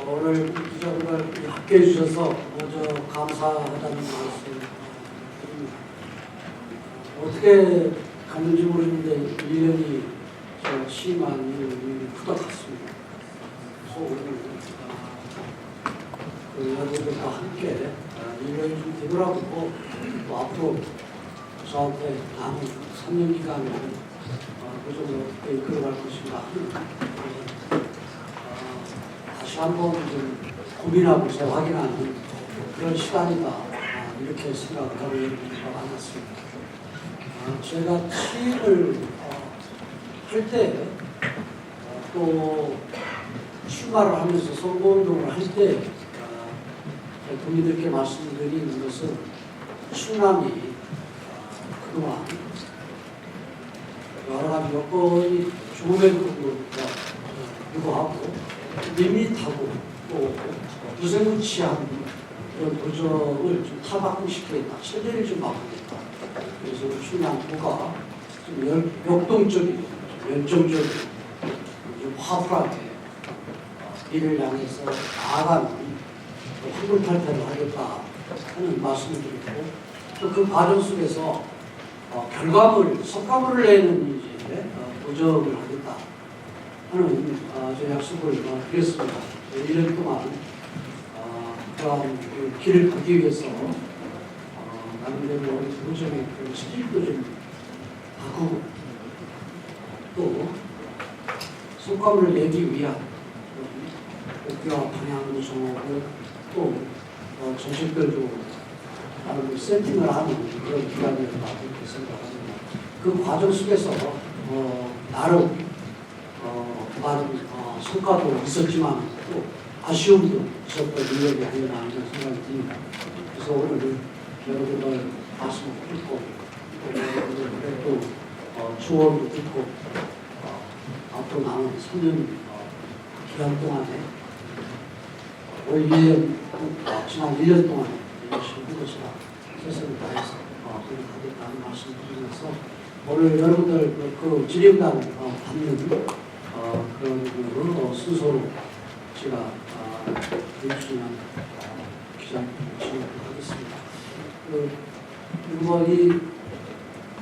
오늘 기자분들 함께해 주셔서 먼저 감사하다는 말씀 드립니다. 어떻게 갔는지 모르는데 미련이 좀 심한 이유는 크다 같습니다. 그래서 오늘 그 여러분들과 함께 미련이 좀 되더라고 또 앞으로 저한테 남은 3년 기간을 그 정도 어떻게 이끌어갈 것인가 다시 한번 좀 고민하고 재확인하는 그런 시간이다 이렇게 생각하고 여러분들과 만났습니다. 제가 취임을 할 때 또 출마를 하면서 선거운동을 할 때 국민들께 말씀드리는 것은 충남이 그동안 여러 가지 여건이 좋음에도 불구하고 밋밋하고 또 무색무취한 그런 도전을 좀 타박시키겠다, 체제를 좀 바꾸겠다. 그래서 충남도가 좀 역동적이고 열정적이고 좀 화풀하게 이를 향해서 나아가는 황굴탈퇴를 하겠다 하는 말씀을 드리고 또 그 과정 속에서 결과물, 성과물을 내는 이제 도전을 하겠다 하는 저 약속을 드렸습니다. 1년 동안 그러한 길을 걷기 위해서 나름대로 도전의 그 스킬도 좀 바꾸고 또 성과물을 내기 위한 목표와 방향을 정하고 또 정책들도 나름 세팅을 하는 그런 기간이었다 이렇게 생각합니다. 그 과정 속에서 나름 많은 성과도 있었지만 또 아쉬움도 있었던 일이 아니라 하는 생각이 듭니다. 그래서 오늘 여러분들 말씀을 듣고 또 여러분들의 또 조언도 듣고 앞으로 남은 3년 기간 동안에 올 1년, 지난 1년 동안에 열심히 한 것이라 최선을 다해서 하겠다는 말씀을 드리면서 오늘 여러분들 그 질의응답을 받는 그런 순서로 제가 윤준현 기자님 진행하겠습니다. 그리고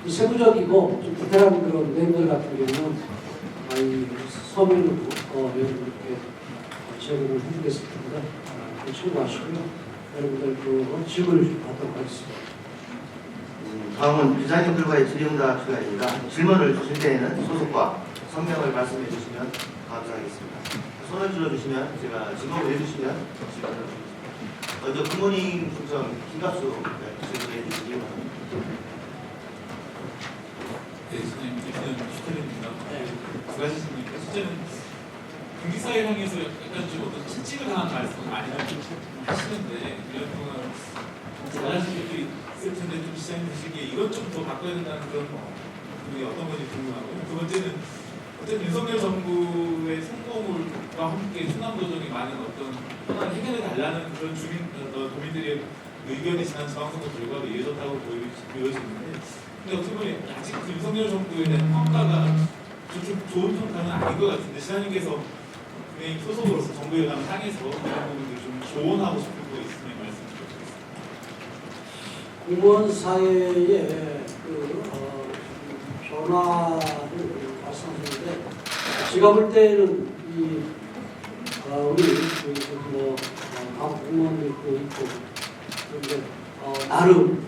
이 세부적이고 좀 디테일한 그런 내용들 같은 경우는 이 서면으로 여러분께 제공을 해드리겠습니다. 참고하시고요. 여러분들 그 질문을 받도록 하겠습니다. 다음은 기자님들과의 질의응답 시간입니다. 질문을 주실 때에는 소속과 성명을 말씀해 주시면 감사하겠습니다. 손을 들어주시면 제가 지목을 해주시면 질문을 드리겠습니다. 먼저 굿모닝 충청 김갑수 질문해 주시기 바랍니다. 네, 선생님, 저는 축하드립니다. 두 가지 질문입니다. 첫째는 경기사회 향해서 약간 좀 어떤 채찍을 당한 말씀을 많이 하시는데 1년 동안 잘하신 일이 있을 텐데 좀 시장님 드시기에 이것 좀 더 바꿔야 된다는 그런 부분이 어떤 건지 궁금하고요. 두 번째는 어쨌든 윤석열 정부의 성공과 함께 충남도정이 많은 어떤 현안 해결해 달라는 그런 도민들의 의견이 지난 지방선거 결과로 이어졌다고 보여지는데 근데 어떻게 보면 아직 그 윤석열 정부에 대한 평가가 좀 좋은 평가는 아닌 것 같은데 시장님께서 국민의힘 소속으로서 정부 여당을 향해서 이런 부분들 좀 조언하고 싶은 거 있으면 말씀 드리겠습니다. 공무원 사회의 변화를 말씀하셨는데 제가 볼 때는 우리 각 공무원들도 있고 그런데 나름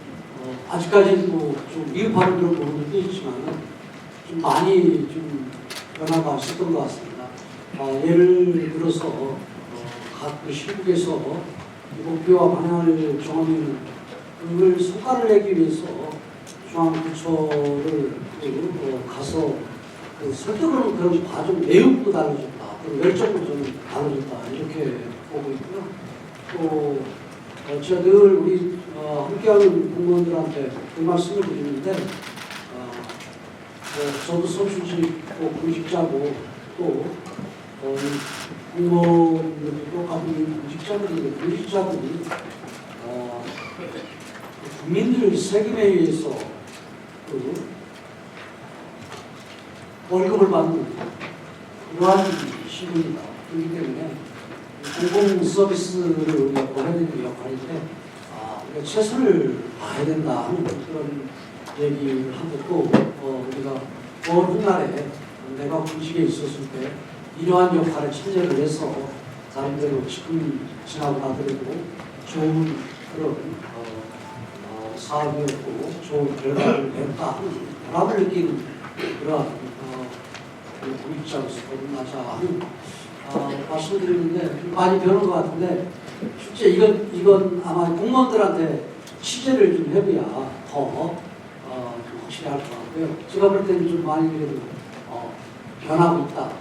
아직까지는 좀 미흡한 그런 부분들도 있지만 좀 많이 좀 변화가 있었던 것 같습니다. 예를 들어서 각 시국에서 목표와 방향을 정하는 그걸 성과를 내기 위해서 중앙부처를 가서 설득하는 그런 과정 내용도 달라졌다. 그리고 열정도 좀 달라졌다. 이렇게 보고 있고요. 또 제가 늘 우리 함께하는 공무원들한테 그 말씀을 드리는데 저도 선출직고 공직자고 또 공무원들도 똑같은 공직자들인데 공직자들이 국민들 세금에 의해서 월급을 받는 그러한 시민이다. 그렇기 때문에 공공 서비스를 우리가 보여야 되는 역할인데 우리가 최선을 다해야 된다 하는 그런 얘기를 하고 또 우리가 먼 훗날에 내가 군직에 있었을 때 이러한 역할에 참여를 해서 나름대로 지금 지나고 나더라도 좋은 그런 사업이었고 좋은 결과를 냈다 하는 보람을 느끼는 그러한 구입장에서 거듭나자 하는 말씀드리는데 많이 배우는 것 같은데 실제 이건 아마 공무원들한테 취재를 좀 해봐야 더 좀 확실히 할 것 같고요. 제가 볼 때는 좀 많이 그래도 변하고 있다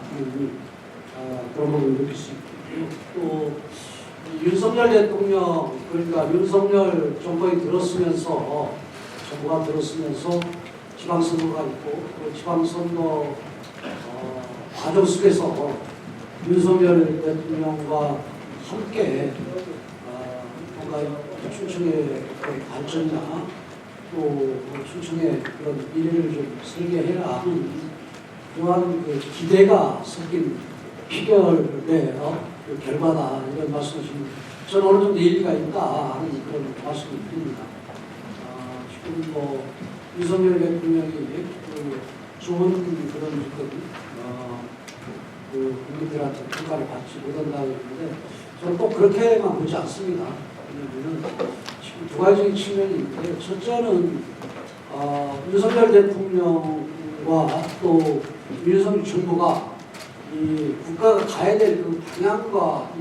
그런 부분을 느낄 수 있고요. 또 윤석열 대통령 그러니까 윤석열 정부가 들었으면서 지방선거가 있고 또 지방선거 과정 속에서 윤석열 대통령과 함께 뭔가 춘천의 발전이나 또 춘천의 그런 미래를 좀 설계해라 하는 그러한 그 기대가 섞인 피결의 그 결과다 이런 말씀하시면 저는 어느 정도 일리가 있다 하는 그런 말씀을 드립니다. 지금 뭐 윤석열 대통령이 그 좋은 그런 그 국민들한테 평가를 받지 못한다고 했는데 저는 꼭 그렇게만 보지 않습니다. 왜냐하면 지금 두 가지 측면이 있는데 첫째는 윤석열 대통령과 또 윤석열 정부가 이 국가가 가야 될 그 방향과 이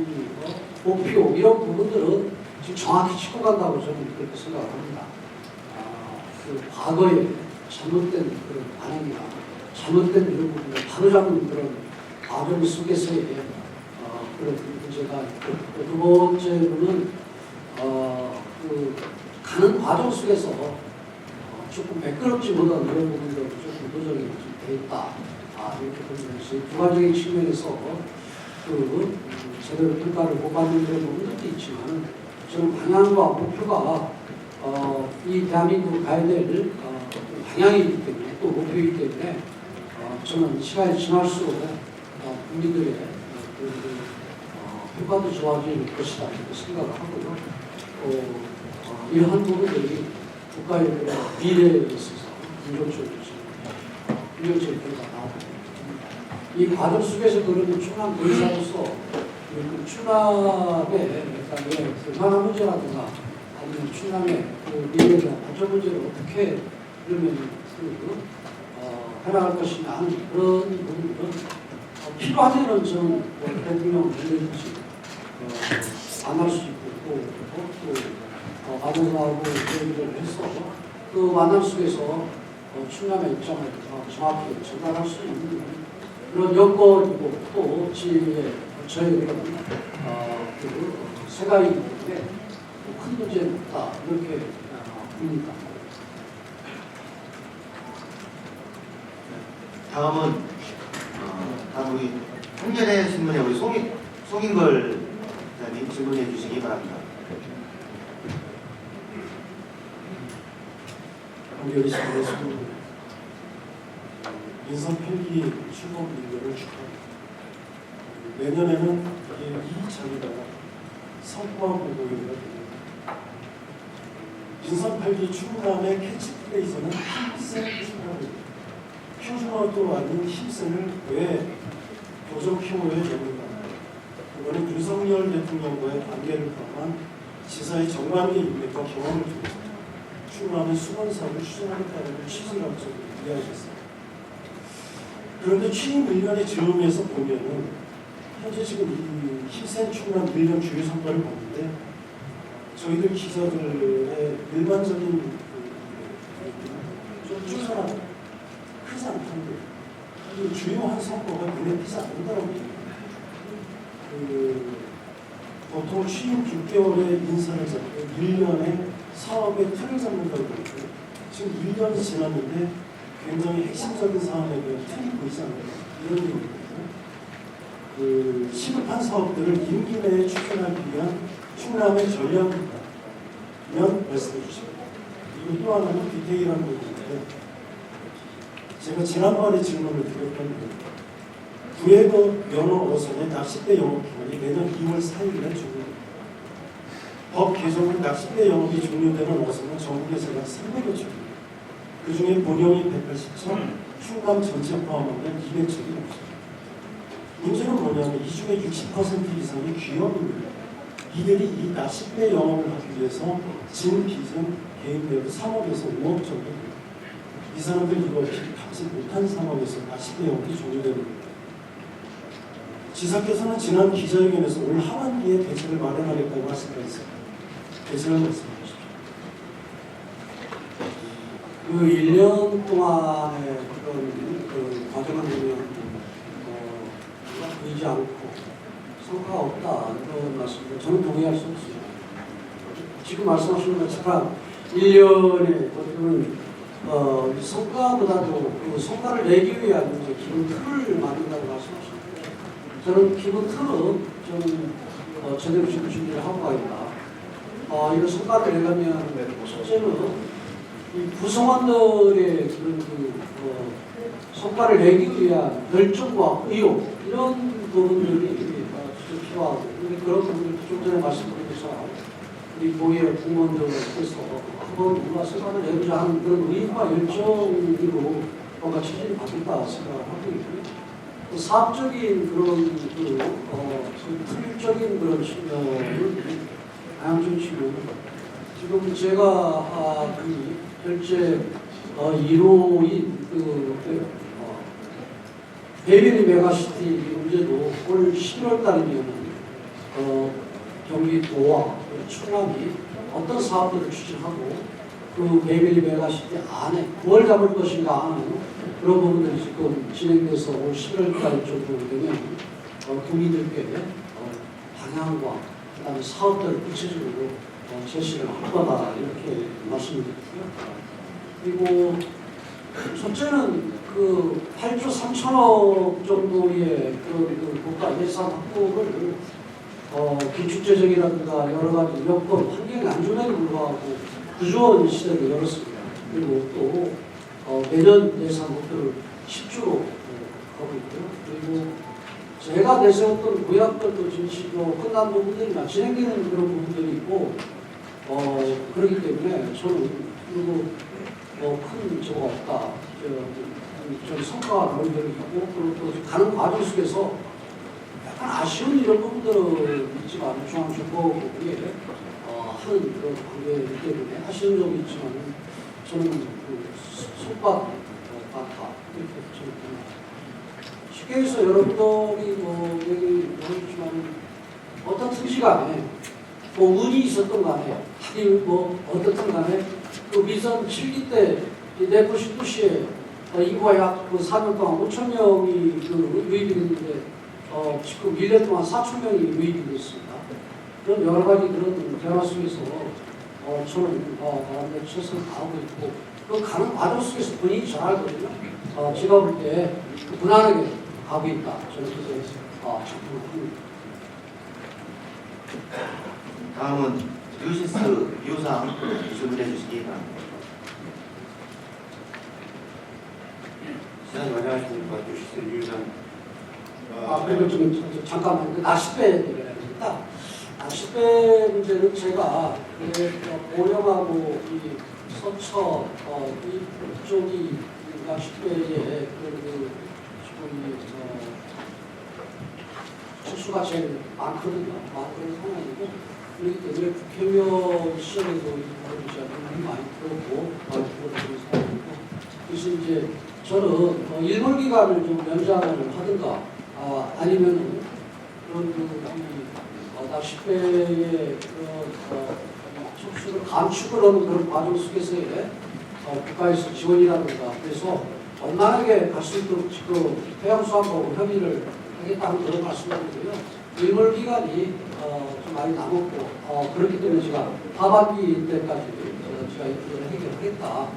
목표 이런 부분들은 지금 정확히 짚고 간다고 저는 그렇게 생각합니다. 그 과거에 잘못된 그런 반응이나 잘못된 이런 부분을 바로잡는 그런 과정 속에서의 그런 문제가 있고 두 번째로는 그 가는 과정 속에서 조금 매끄럽지 못한 이런 부분들도 조금 조정이 좀 돼 있다. 이렇게 보면서 두 가지 측면에서 그 제대로 평가를 못 받는 그런 부분도 있지만 저는 방향과 목표가 이 대한민국 가야 될 방향이기 때문에 또 목표이기 때문에 저는 시간이 지날수록 국민들의 평가도 좋아질 것이다 이렇게 생각을 하고요. 이러한 부분들이 국가의 미래에 있어서 긍정적인 결과가 나옵니다. 이 과정 속에서 그러면 충남 의사로서 그 충남의 불만한 문제라든가 아니면 충남의 그 미래에 대한 발전 문제를 어떻게 그러면 해나갈 것이냐 하는 그런 부분들은 필요하다는 저는 대통령 관련이지 만날 수 있고 또 만나서 얘기를 해서 그 만남 속에서 충남의 입장을 정확히 전달할 수 있는 그런 여건이고 또 저희 그런 생각이기 때문에 큰 문제는 없다 이렇게 봅니다. 다음은 다음 우리 한겨레 신문의 우리 송인걸 기자님 질문해 주시기 바랍니다. 한겨레 신문의 인선 필기 출범 일과를 축하합니다. 내년에는 이 자리가 성과 보고회가 됩니다. 인선 필기 충남의 캐치프레이즈는 힘센 충남입니다. 표준어도 아닌 힘센을 왜 도적 혐오에 넣는가? 그거는 윤석열 대통령과의 관계를 포함한 지사의 정관계 인맥과 경험을 통해서 충남의 수건사업을 추진하겠다는 취지라고 저는 이해하셨습니다. 그런데 취임 1년의 즈음에서 보면은 현재 지금 이 힘센 충남 1년 주요 성과를 보는데 저희들 기자들의 일반적인 좀 쫓아나는 크지 않던데 주요한 성과가 눈에 띄지 않는다고 봅니다. 보통 취임 6개월의 인사를 잡고 1년의 사업의 틀을 잡는다고 그러고 지금 1년이 지났는데 굉장히 핵심적인 사업에 대한 틀이 보이지 않는 이런 얘기거든요. 시급한 사업들을 임기 내에 추진하기 위한 충남의 전략이면 말씀해 주십니다. 그리고 또 하나는 디테일한 부분인데 제가 지난번에 질문을 드렸던 구획어 영어 어선의 낚싯배 영업기간이 내년 2월 4일에 종료됩니다. 법 개정 후 낚싯배 영업이 종료되는 어선은 전국에서 약 300여 척입니다. 그 중에 본영이 180척, 충남 전체 포함하면 200척이 넘습니다. 문제는 뭐냐면 이 중에 60% 이상이 귀업입니다. 이들이 이 낚싯배 영업을 하기 위해서 진, 빚은 개인 배우 3억에서 5억 정도 됩니다. 이 사람들 이거 갚지 못한 상황에서 낚싯배 영업이 종료되는 겁니다. 지사께서는 지난 기자회견에서 올 하반기에 대책을 마련하겠다고 하셨다면서요. 대책을 말씀해 주십시오. 그 1년 동안의 그런 과정을 보면 보이지 않고 성과가 없다 이런 말씀을 저는 동의할 수 없습니다. 지금 말씀하시는 것처럼 1년에 어떤 성과보다도 그 성과를 내기 위한 기본 틀을 만든다고 말씀하셨는데 저는 기본 틀은 좀 제대로 지금 준비를 하고 가겠다. 이런 성과를 내려면 첫째는 이 구성원들의 그런 성과를 내기 위한 열정과 의욕 이런 부분들이 진짜 필요하고 그런 부분들 좀 전에 말씀드린 것처럼 우리 고위의 공무원들께서 한번 우리가 성과를 내고자 하는 그런 의욕과 열정으로 뭔가 체질이 바뀌었다 생각을 하고 있고요. 또 사업적인 그런 틀적인 그런 측면을 다양적인 측면을 지금 제가 그 결제 1호인 베이비리 메가시티 문제도 올 11월 달이면 경기도와 충남이 어떤 사업들을 추진하고 그 베이비리 메가시티 안에 뭘 잡을 것인가 하는 그런 부분들이 지금 진행돼서 올 11월 달 정도 되면 국민들께 방향과 그다음에 사업들을 구체적으로 제시를 할 거다 이렇게 말씀드리고요. 그리고 첫째는 그 8조 3천억 정도의 그 국가 예산 확보를 기축재정이라든가 여러 가지 여건 환경이 안 좋음에도 불구하고 구조원 시대를 열었습니다. 그리고 또 매년 예산 목표를 10조로 하고 있고요. 그리고 제가 내세웠던 구약들도 지금 끝난 부분들이나 진행되는 그런 부분들이 있고 그렇기 때문에 저는 그리고 큰 저거 없다. 좀 성과가 나온 적이 있고 그리고 또 가는 과정 속에서 약간 아쉬운 이런 부분들은 있지만 중앙정보국에 하는 그런 관계이기 때문에 아쉬운 점이 있지만 저는 그 손바닥 같아 이렇게 저는 봅니다. 쉽게 해서 여러분들이 얘기 해주지만 어떤 특시 간에 운이 있었던 간에 하긴 어떻든 간에 그 미선 7기 때 네포시 도시에 인구가 약 4년 동안 5천 명이 유입이 됐는데 지금 1년 동안 4천 명이 유입이 됐습니다. 그런 여러 가지 그런 대화 속에서 저는 나름대로 최선을 다하고 있고 그 가는 과정 속에서 본인이 잘 알거든요. 제가 볼 때 무난하게 가고 있다. 저는 그래서 작품을 합니다. 다음은 뉴시스 유상 질문해 주시기 바랍니다. 시장님 안녕하십니까. 뉴시스 유상. 그리고 좀 잠깐만 낚싯배 얘기를 합니다. 낚싯배 문제는 제가 보령하고 이 서천 이쪽이 낚싯배의 수가 제일 많거든요. 많은 상황이고 그렇기 때문에 국회의원 시절에도 이 부분을 제가 많이 들었고 그런 상황이고 그래서 이제 저는 일몰 기간을 좀 연장을 하든가 아니면 그런 낚싯배의 촉수를 감축을 하는 그런 과정 속에서의 국가에서 지원이라든가 그래서 원만하게 갈 수 있도록 지금 해양수산부하고 협의를 하겠다는 그런 말씀드리고요. 일몰 기간이 좀 많이 남았고 그렇기 때문에 제가 하반기 때까지 제가 이걸 해결하겠다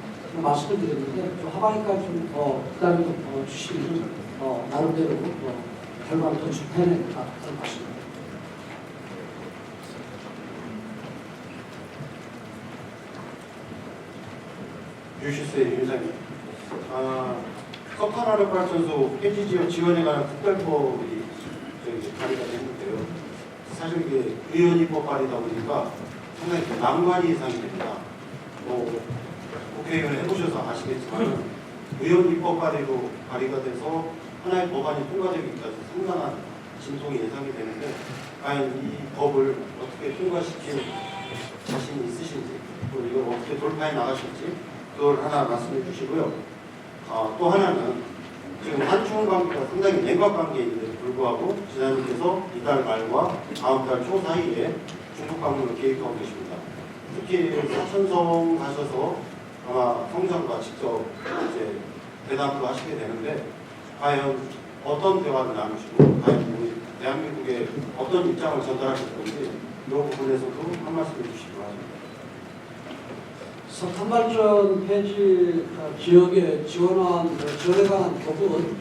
말씀을 드렸는데 좀 하반기까지 좀 기다려 주시면 나름대로 결과를 더 해내겠다 그런 말씀입니다. 뉴시스의 유상님. 석탄화력발전소 폐지 지역 지원에 관한 특별법이 저기 발의가 됐는데요. 사실 이게 의원 입법 발의다 보니까 상당히 좀 난관이 예상이 됩니다. 뭐 국회의원 해보셔서 아시겠지만 의원 입법 발의로 발의가 돼서 하나의 법안이 통과되기까지 상당한 진통이 예상이 되는데 과연 이 법을 어떻게 통과시킬 자신이 있으신지 또 이걸 어떻게 돌파해 나가실지 그걸 하나 말씀해 주시고요. 또 하나는 지금 한중 관계가 상당히 냉각 관계인데도 불구하고 지사님께서 이달 말과 다음 달 초 사이에 중국 방문을 계획하고 계십니다. 특히 사천성 가셔서 아마 성장과 직접 이제 대담도 하시게 되는데 과연 어떤 대화를 나누시고 과연 우리 대한민국에 어떤 입장을 전달하실 건지 이 부분에서도 한 말씀 해주시기 바랍니다. 석탄발전 폐지 지역에 지원에 관한 법은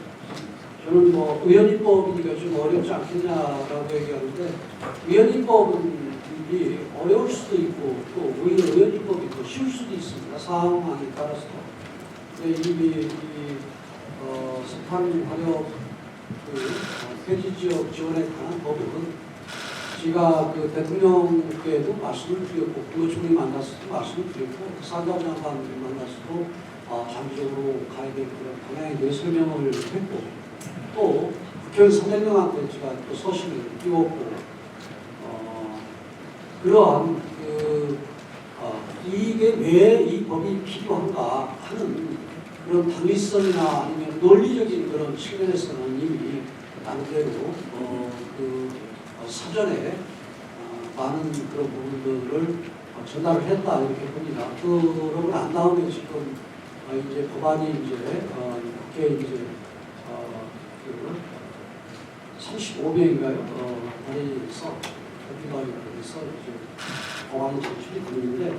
저는 뭐 의원입법이니까 좀 어렵지 않겠냐라고 얘기하는데 의원입법은 어려울 수도 있고 또 오히려 의원입법이 더 쉬울 수도 있습니다. 상황에 따라서. 이미 석탄 화력 폐지 지역 지원에 관한 법은 제가 그 대통령께도 말씀을 드렸고, 국무총리 만났을 때 말씀을 드렸고, 산자 장관을 만났을 때 장기적으로 가야 될 그런 방향에 대해 설명을 했고, 또 국회의원 300명한테 제가 또 서신을 띄웠고, 그러한 이게 왜 이 법이 필요한가 하는 그런 당위성이나 아니면 논리적인 그런 측면에서는 이미 나름대로 사전에 많은 그런 부분들을 전달을 했다 이렇게 봅니다. 그러고 난 다음에 지금 이제 법안이 이제 국회에 이제 35명인가요? 발의해서 협의가에서 이제 법안이 제출이 됐는데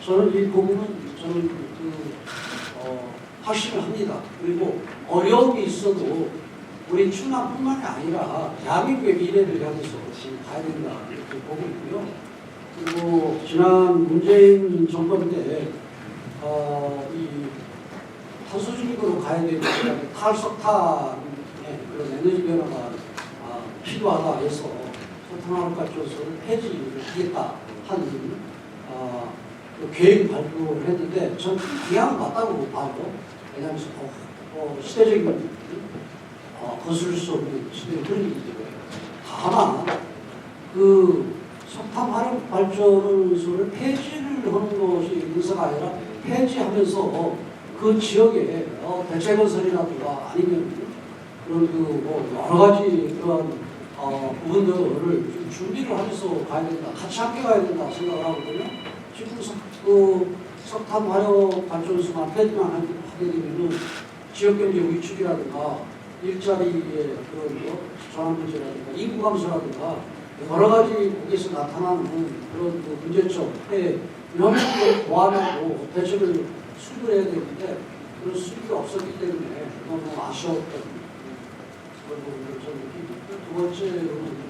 저는 이 부분은 저는 확신을 합니다. 그리고 어려움이 있어도 우리 충남뿐만이 아니라 대한민국의 미래를 향해서 지금 가야 된다 이렇게 보고 있고요. 그리고 지난 문재인 정권 때 이 탄소 중립으로 가야 되는 탈석탄의 그런 에너지 변화가 필요하다 해서 석탄화력발전소를 폐지를 하겠다 하는 계획 발표를 했는데 저는 그냥 맞다고 봐요. 왜냐하면 시대적인 거슬 수 없는 시대의 흐름이기 때문에. 다만 그 석탄 화력 발전소를 폐지를 하는 것이 인사가 아니라 폐지하면서 그 지역에 대체 건설이라든가 아니면 그런 여러 가지 그런 부분들을 좀 준비를 하면서 가야 된다. 같이 함께 가야 된다 생각을 하거든요. 지금 석탄 화력 발전소만 폐지만 하게 되면은 지역 경제 위축이라든가 일자리의 그런 전환 문제라든가 인구 감소라든가 여러 가지 거기서 나타나는 그런 문제점에 이런 것들을 보완하고 대책을 수립을 해야 되는데 그런 수립이 없었기 때문에 너무 아쉬웠던 그런 부분을 저는 느끼고 있고 두 번째로는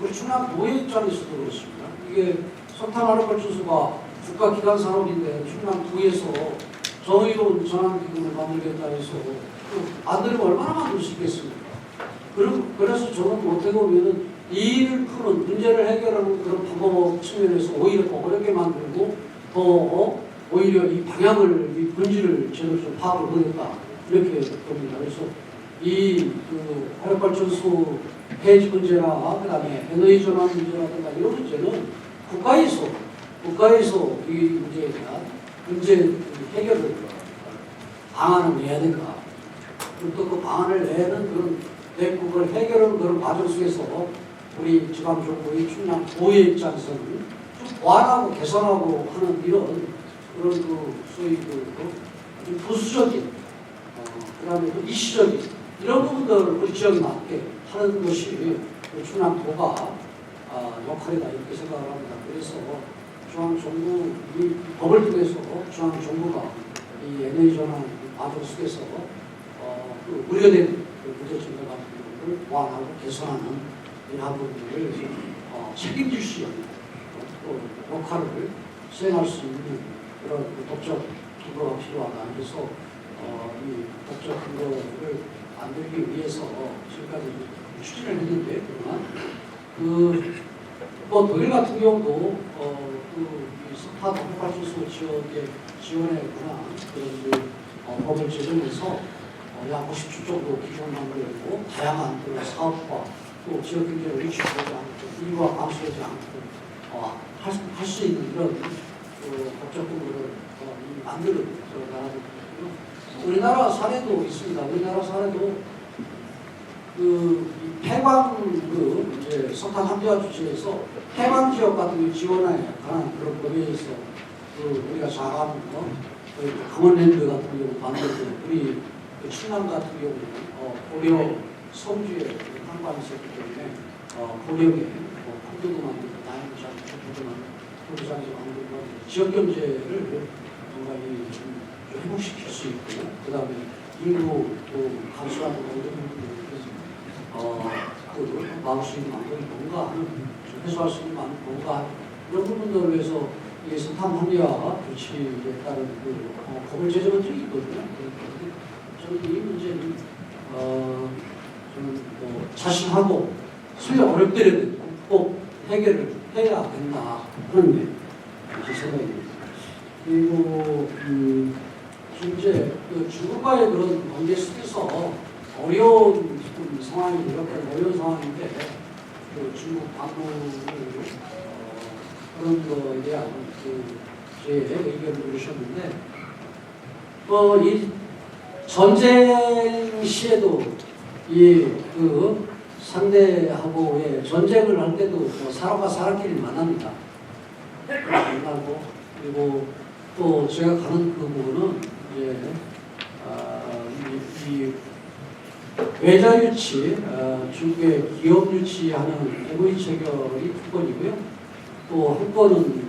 우리 충남 노예 입장에서도 그렇습니다. 이게 석탄 화력 발전소가 국가 기관 산업인데 충남 도에서 정의로운 전환기금을 만들겠다 해서 안 되면 얼마나 만들 수 있겠습니까? 그래서 저는 어떻게 보면은 이 일을 푸는 문제를 해결하는 그런 방법 측면에서 오히려 더 어렵게 만들고 더 오히려 이 방향을 이 본질을 제대로 좀 파악을 못했다 이렇게 봅니다. 그래서 이 화력발전소 폐지 문제나 그다음에 에너지 전환 문제라든가 이런 문제는 국가에서 이 문제에 대한 문제 해결을 방안을 내야 된다. 또 그 방안을 내는 그런 그걸 해결하는 그런 과정 속에서 우리 지방정부의 충남 도의 입장에서는 좀 보완하고 개선하고 하는 이런 그런 소위 좀 부수적인 그다음에 이슈적인 이런 부분들을 우리 지역에 맞게 하는 것이 충남도가 역할이다 이렇게 생각을 합니다. 그래서 중앙정부 이 법을 통해서 중앙정부가 이 에너지 전환 과정 속에서 우려된 문제점들 같은 것들을 보완하고 개선하는 이러한 부분들을 책임질 수 있는 또 역할을 수행할 수 있는 그런 법적 기구가 필요하다. 그래서 이 법적 근거를 만들기 위해서 지금까지 추진을 했는데 그동안 뭐 독일 같은 경우도 이 석탄 폭발수소 지역의 지원에 관한 그런 법을 제정해서 약 50주 정도 기존 만들고 다양한 그런 사업과 또 지역 경제를 위축하지 않고 인구가 감소하지 않고 할 수 있는 그런 법적 근거를 만드는 그런 나라들이고요. 우리나라 사례도 있습니다. 우리나라 사례도 폐광 이제 석탄 합리화 주체에서 폐광 지역 같은 거 지원에 관한 그런 법에서 우리가 자감 강원랜드 같은 경우 만들고 우리 충남 같은 경우는 고려 성주에 한반이 있었기 때문에 고령에 콩두도 만들고 다양한 도구장에서 만들고 지역 경제를 뭔가 좀 회복시킬 수 있고 그 다음에 인구 또 감소하는 이런 부분들을 막을 수 있는 방법이 뭔가 하는 좀 해소할 수 있는 방법이 뭔가 이런 부분들을 위해서 이게 석탄 합리화 조치에 따른 법을 제정한 적이 있거든요. 저는 이 문제는 좀 자신하고 설령 어렵더라도 꼭 해결을 해야 된다 하는 게 제 생각입니다. 그리고 현재 중국과의 그런 관계 속에서 어려운 상황이 어려운 상황인데 중국 방문을 그런 거에 대한 제 의견을 주셨는데 이 전쟁 시에도 상대하고의 전쟁을 할 때도 사람과 사람끼리 만납니다. 만나고 그리고 또 제가 가는 그 부분은 이제 이 외자 유치, 중국의 기업 유치하는 MOU 체결이 두 건이고요. 또 한 건은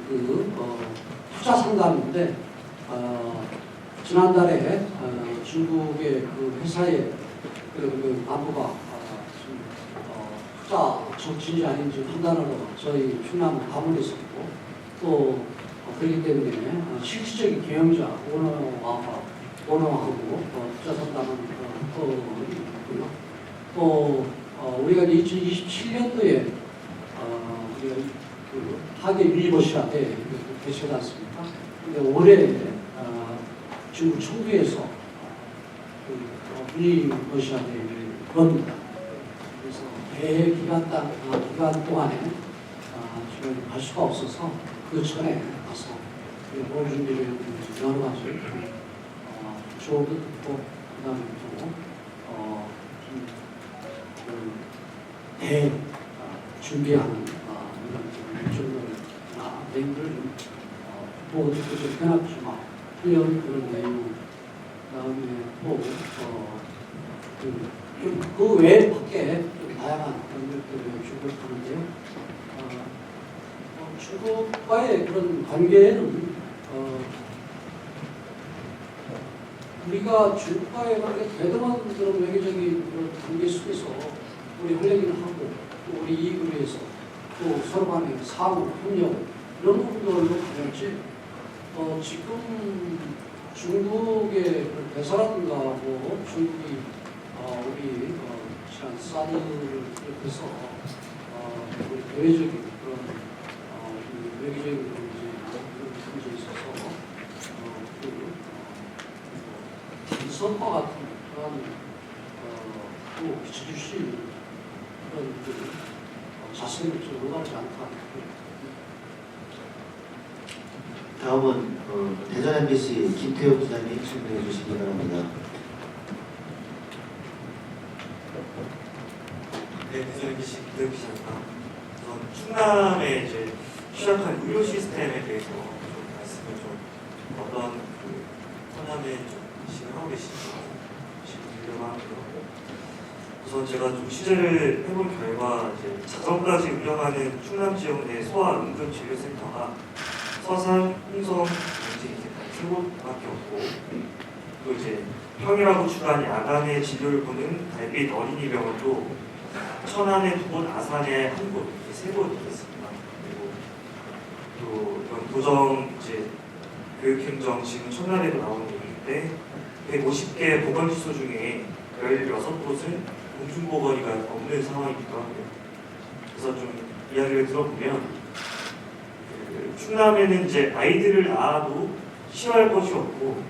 투자 상담인데 지난달에 중국의 그 회사의 그 안부가 투자 정치인지 아닌지 판단하러 저희 충남 가문에서도 또 그렇기 때문에 실질적인 경영자 오너하고 투자 상담하는 건이 있고요. 또 우리가 2027년도에 우리가 그 하계 유니버시아 대 개최하지 않습니까? 근데 올해 중국 청주에서 유니버시아 대회를 겁니다. 그래서 대회 기간 동안에 지금 갈 수가 없어서 그 전에 가서 뭘 준비를 여러 가지 좋은 것도 있고 그다음에 또 대회 준비하는 이런 일정들이나 내용들을 좀 보고 듣고 좀 해놨지만 훈련 그런 내용 그다음에 또 그 외에 밖에 좀 다양한 그런 것들을 주고하는데요. 중국과의 그런 관계는 우리가 중국과의 대등한 그런 외교적인 그런 관계 속에서 우리 할 얘기를 하고 또 우리 이익을 위해서 또 서로 간의 상호, 협력 이런 부분들로 가야지 지금 중국의 그런 대사라든가 중국이 우리 지난 사드를 비롯해서 우리 대외적인 그런 외교적인 문제에 있어서 비선과 같은 그런 또 비춰줄 수 있는 그런 자세를 좀 원하지 않다. 다음은 대전 MBC 김태욱 기자님 질문해 주시기 바랍니다. 네, 대전 MBC 김태욱 기자입니다. 우선 충남에 이제 시작한 의료 시스템에 대해서 좀 말씀을 좀 어떤 성함에 좀 지시를 하고 계신지 드리려고 하고요. 우선 제가 좀 취재를 해본 결과 이제 자정까지 운영하는 충남 지역 내 소아 응급 진료센터가 서산, 홍성, 영진 이제 세 곳밖에 없고 또 이제 평일하고 주간 야간에 진료를 보는 달빛 어린이병원도 천안에 두 곳, 아산에 한 곳, 이렇게 세 곳 있습니다. 그리고 또 이런 도정 이제 교육행정 지금 천안에도 나오는 얘기인데 150개 보건시설 중에 16곳은 공중보건의가 없는 상황이기도 하고요. 그래서 좀 이야기를 들어보면 충남에는 이제 아이들을 낳아도 치료할 것이 없고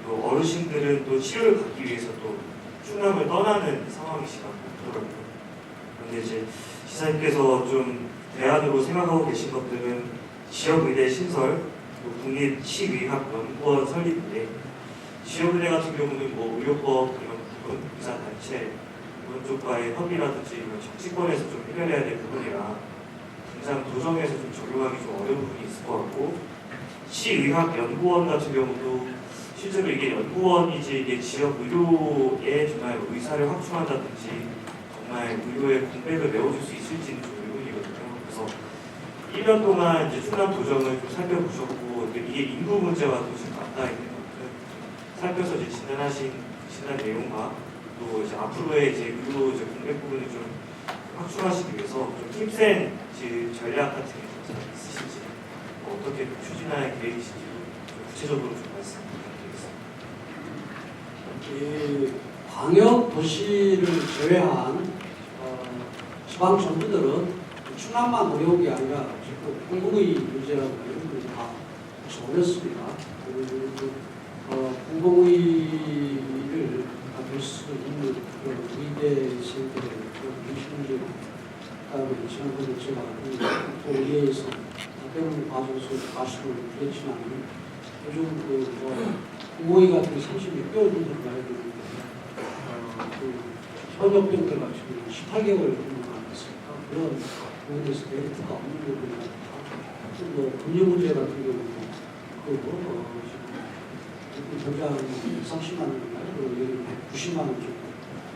또 어르신들은 또 치료를 받기 위해서 또 충남을 떠나는 상황이시라고 하더라고요. 그런데 이제 시사님께서 좀 대안으로 생각하고 계신 것들은 지역의대 신설, 또 국립치의학연구원 설립인데 지역의대 같은 경우는 뭐 의료법 이런 부분, 의사단체 이런 쪽과의 협의라든지 이런 정치권에서 좀 해결해야 될 부분이라 당장 도정에서 좀 적용하기 좀 어려운 부분이 있을 것 같고 치의학연구원 같은 경우도 실제로 이게 연구원이지 이게 지역 의료에 정말 의사를 확충한다든지 정말 의료의 공백을 메워줄 수 있을지는 좀 의문이거든요. 그래서 1년 동안 이제 충남 도정을 좀 살펴보셨고 이게 인구 문제와도 지금 맞닿아 있는 만큼 살펴서 이제 진단 내용과 또 이제 앞으로의 이제 의료 이제 공백 부분을 좀 확충하시기 위해서 좀 힘센 전략 같은 게 좀 있으신지 어떻게 추진할 계획이신지 좀 구체적으로 좀 말씀 부탁드리겠습니다. 이 광역 도시를 제외한 지방 정부들은 충남만 어려운 게 아니라 지금 공공의 문제라고 이런 것들이 다 어렵습니다. 그리고 공공의를 될 수 있는 그런 의대생들의 그런 인식 문제고, 그다음에 지난번에 제가 도의회에서 답변을 받아서 말씀을 드렸지만 요즘 공공의 같은 36개월 정도 가야 되는데 현역병들 같은 경우는 18개월 근무가 안 됐으니까 그런 부분에 대해서 메리트가 없는 부분이나 또 금융 문제 같은 경우는 지금 전장 30만 원인가요? 그리고 190만 원 정도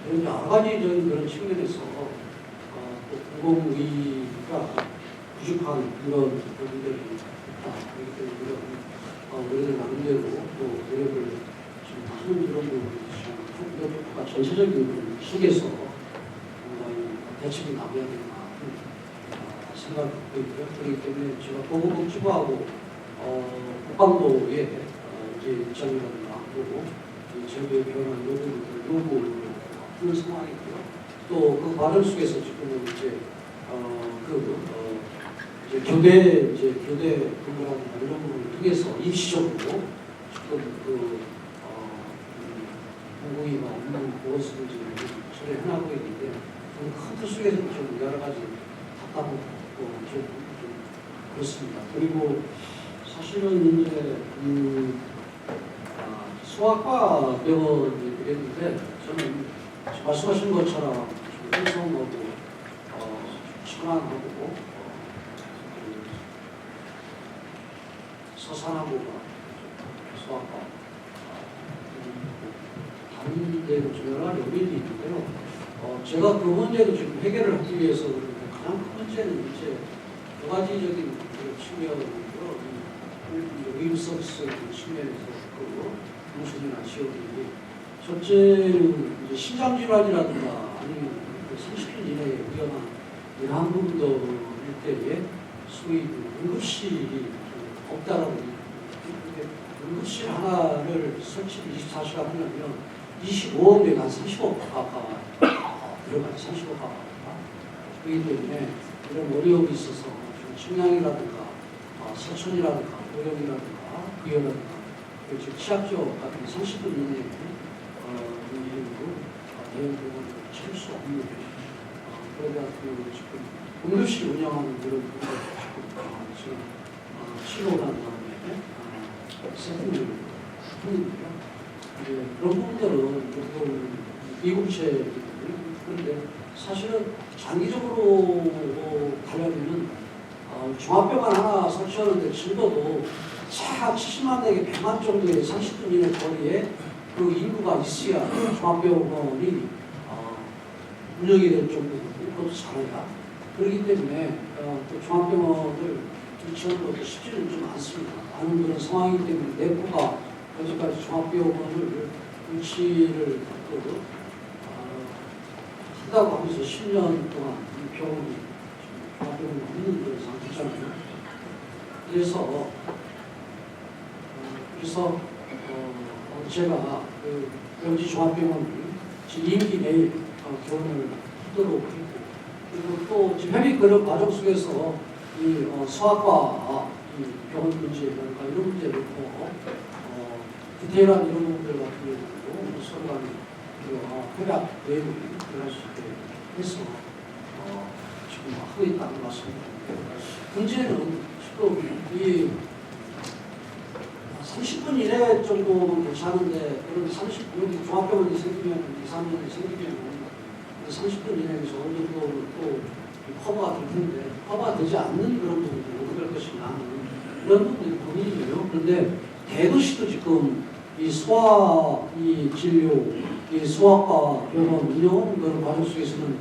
이런 여러 가지적인 그런 측면에서 또 공공의가 부족한 그런 부분들이 있다. 그렇기 때문에 우리들 나름대로 또 노력을 지금 하는 그런 부분이 국가 전체적인 부분 속에서 상당히 대책이 나와야 되나 생각을 하고 있고요. 그렇기 때문에 제가 보건복지부하고 국방부의 이제 입장이라든가 그리고 제도의 변화 요구를 하는 상황이고요. 또 그 과정 속에서 지금은 이제 교대 근무라든가 이런 부분을 통해서 임시적으로 지금 공공의가 없는 보건소 문제를 처리해나가고 있는데 큰 틀 속에서 좀 여러 가지 답답하고 좀 그렇습니다. 그리고 사실은 이제 소아과 병원이 그랬는데 저는 말씀하신 것처럼 행성하고 천안하고 서산하고 소아과 다른 데는 좀 여러 가지 요인이 있는데요. 제가 그 문제도 지금 해결을 하기 위해서 그런데 가장 큰 문제는 이제 두 가지적인 측면으로 의무 서비스 측면에서 그 무슨이나 지역이 첫째는 이제 심장질환이라든가 아니면 30분 이내에 위험한 이러한 부분들일 때에 소위 응급실이 없다라고 응급실 하나를 설치를 24시간 하려면 25억 내가 한 30억 가까워 들어가요. 30억 가까워. 그렇기 때문에 이런 어려움이 있어서 청량이라든가 서천이라든가 고령이라든가 구현이라든가 즉 취약지역 같은 30분 이내에 대형 병원을 찾을 수 없는 그러다 보면 지금 응급실 운영하는 그런 분들 지금 치료한 다음에 세팅을 하는데요. 그런 부분들은 조금 미국체 그런데 사실은 장기적으로 가려면 종합병원 하나 설치하는데 증거도 차 70만 내게 100만 정도의 30분 이내 거리에 그 인구가 있어야 종합병원이 운영이 될 정도로 그것도 잘해야 그렇기 때문에 또 종합병원을 유치하는 것도 쉽지는 좀 않습니다. 많은 그런 상황이기 때문에 내부가 여기까지 종합병원을 유치를 앞두고 한다고 하면서 10년 동안 이 병원이 종합병원이 없는 그런 상태잖아요. 그래서 제가 그 명지 종합병원 지금 임기 내에 개원을 하도록 했고, 그리고 또 지금 협의 그런 과정 속에서 이 소아과 이 병원 문제랄까 이런 문제를 또 디테일한 이런 부분들 같은 경우도 서로 간에 협약 내용을 들어갈 수 있게 해서 지금 하고 있다는 말씀입니다. 문제는 지금 이 30분 이내 정도는 괜찮은데, 그런 30분, 종합병원이 생기면, 2, 3년이 생기면, 30분 이내에서 어느 정도는 또 커버가 될 텐데, 커버가 되지 않는 그런 부분들이 어떻게 할 것이냐, 이런 부분들이 고민이에요. 그런데 대도시도 지금 이 소아 이 진료, 이 소아과 병원 운영 그런 과정 속에서는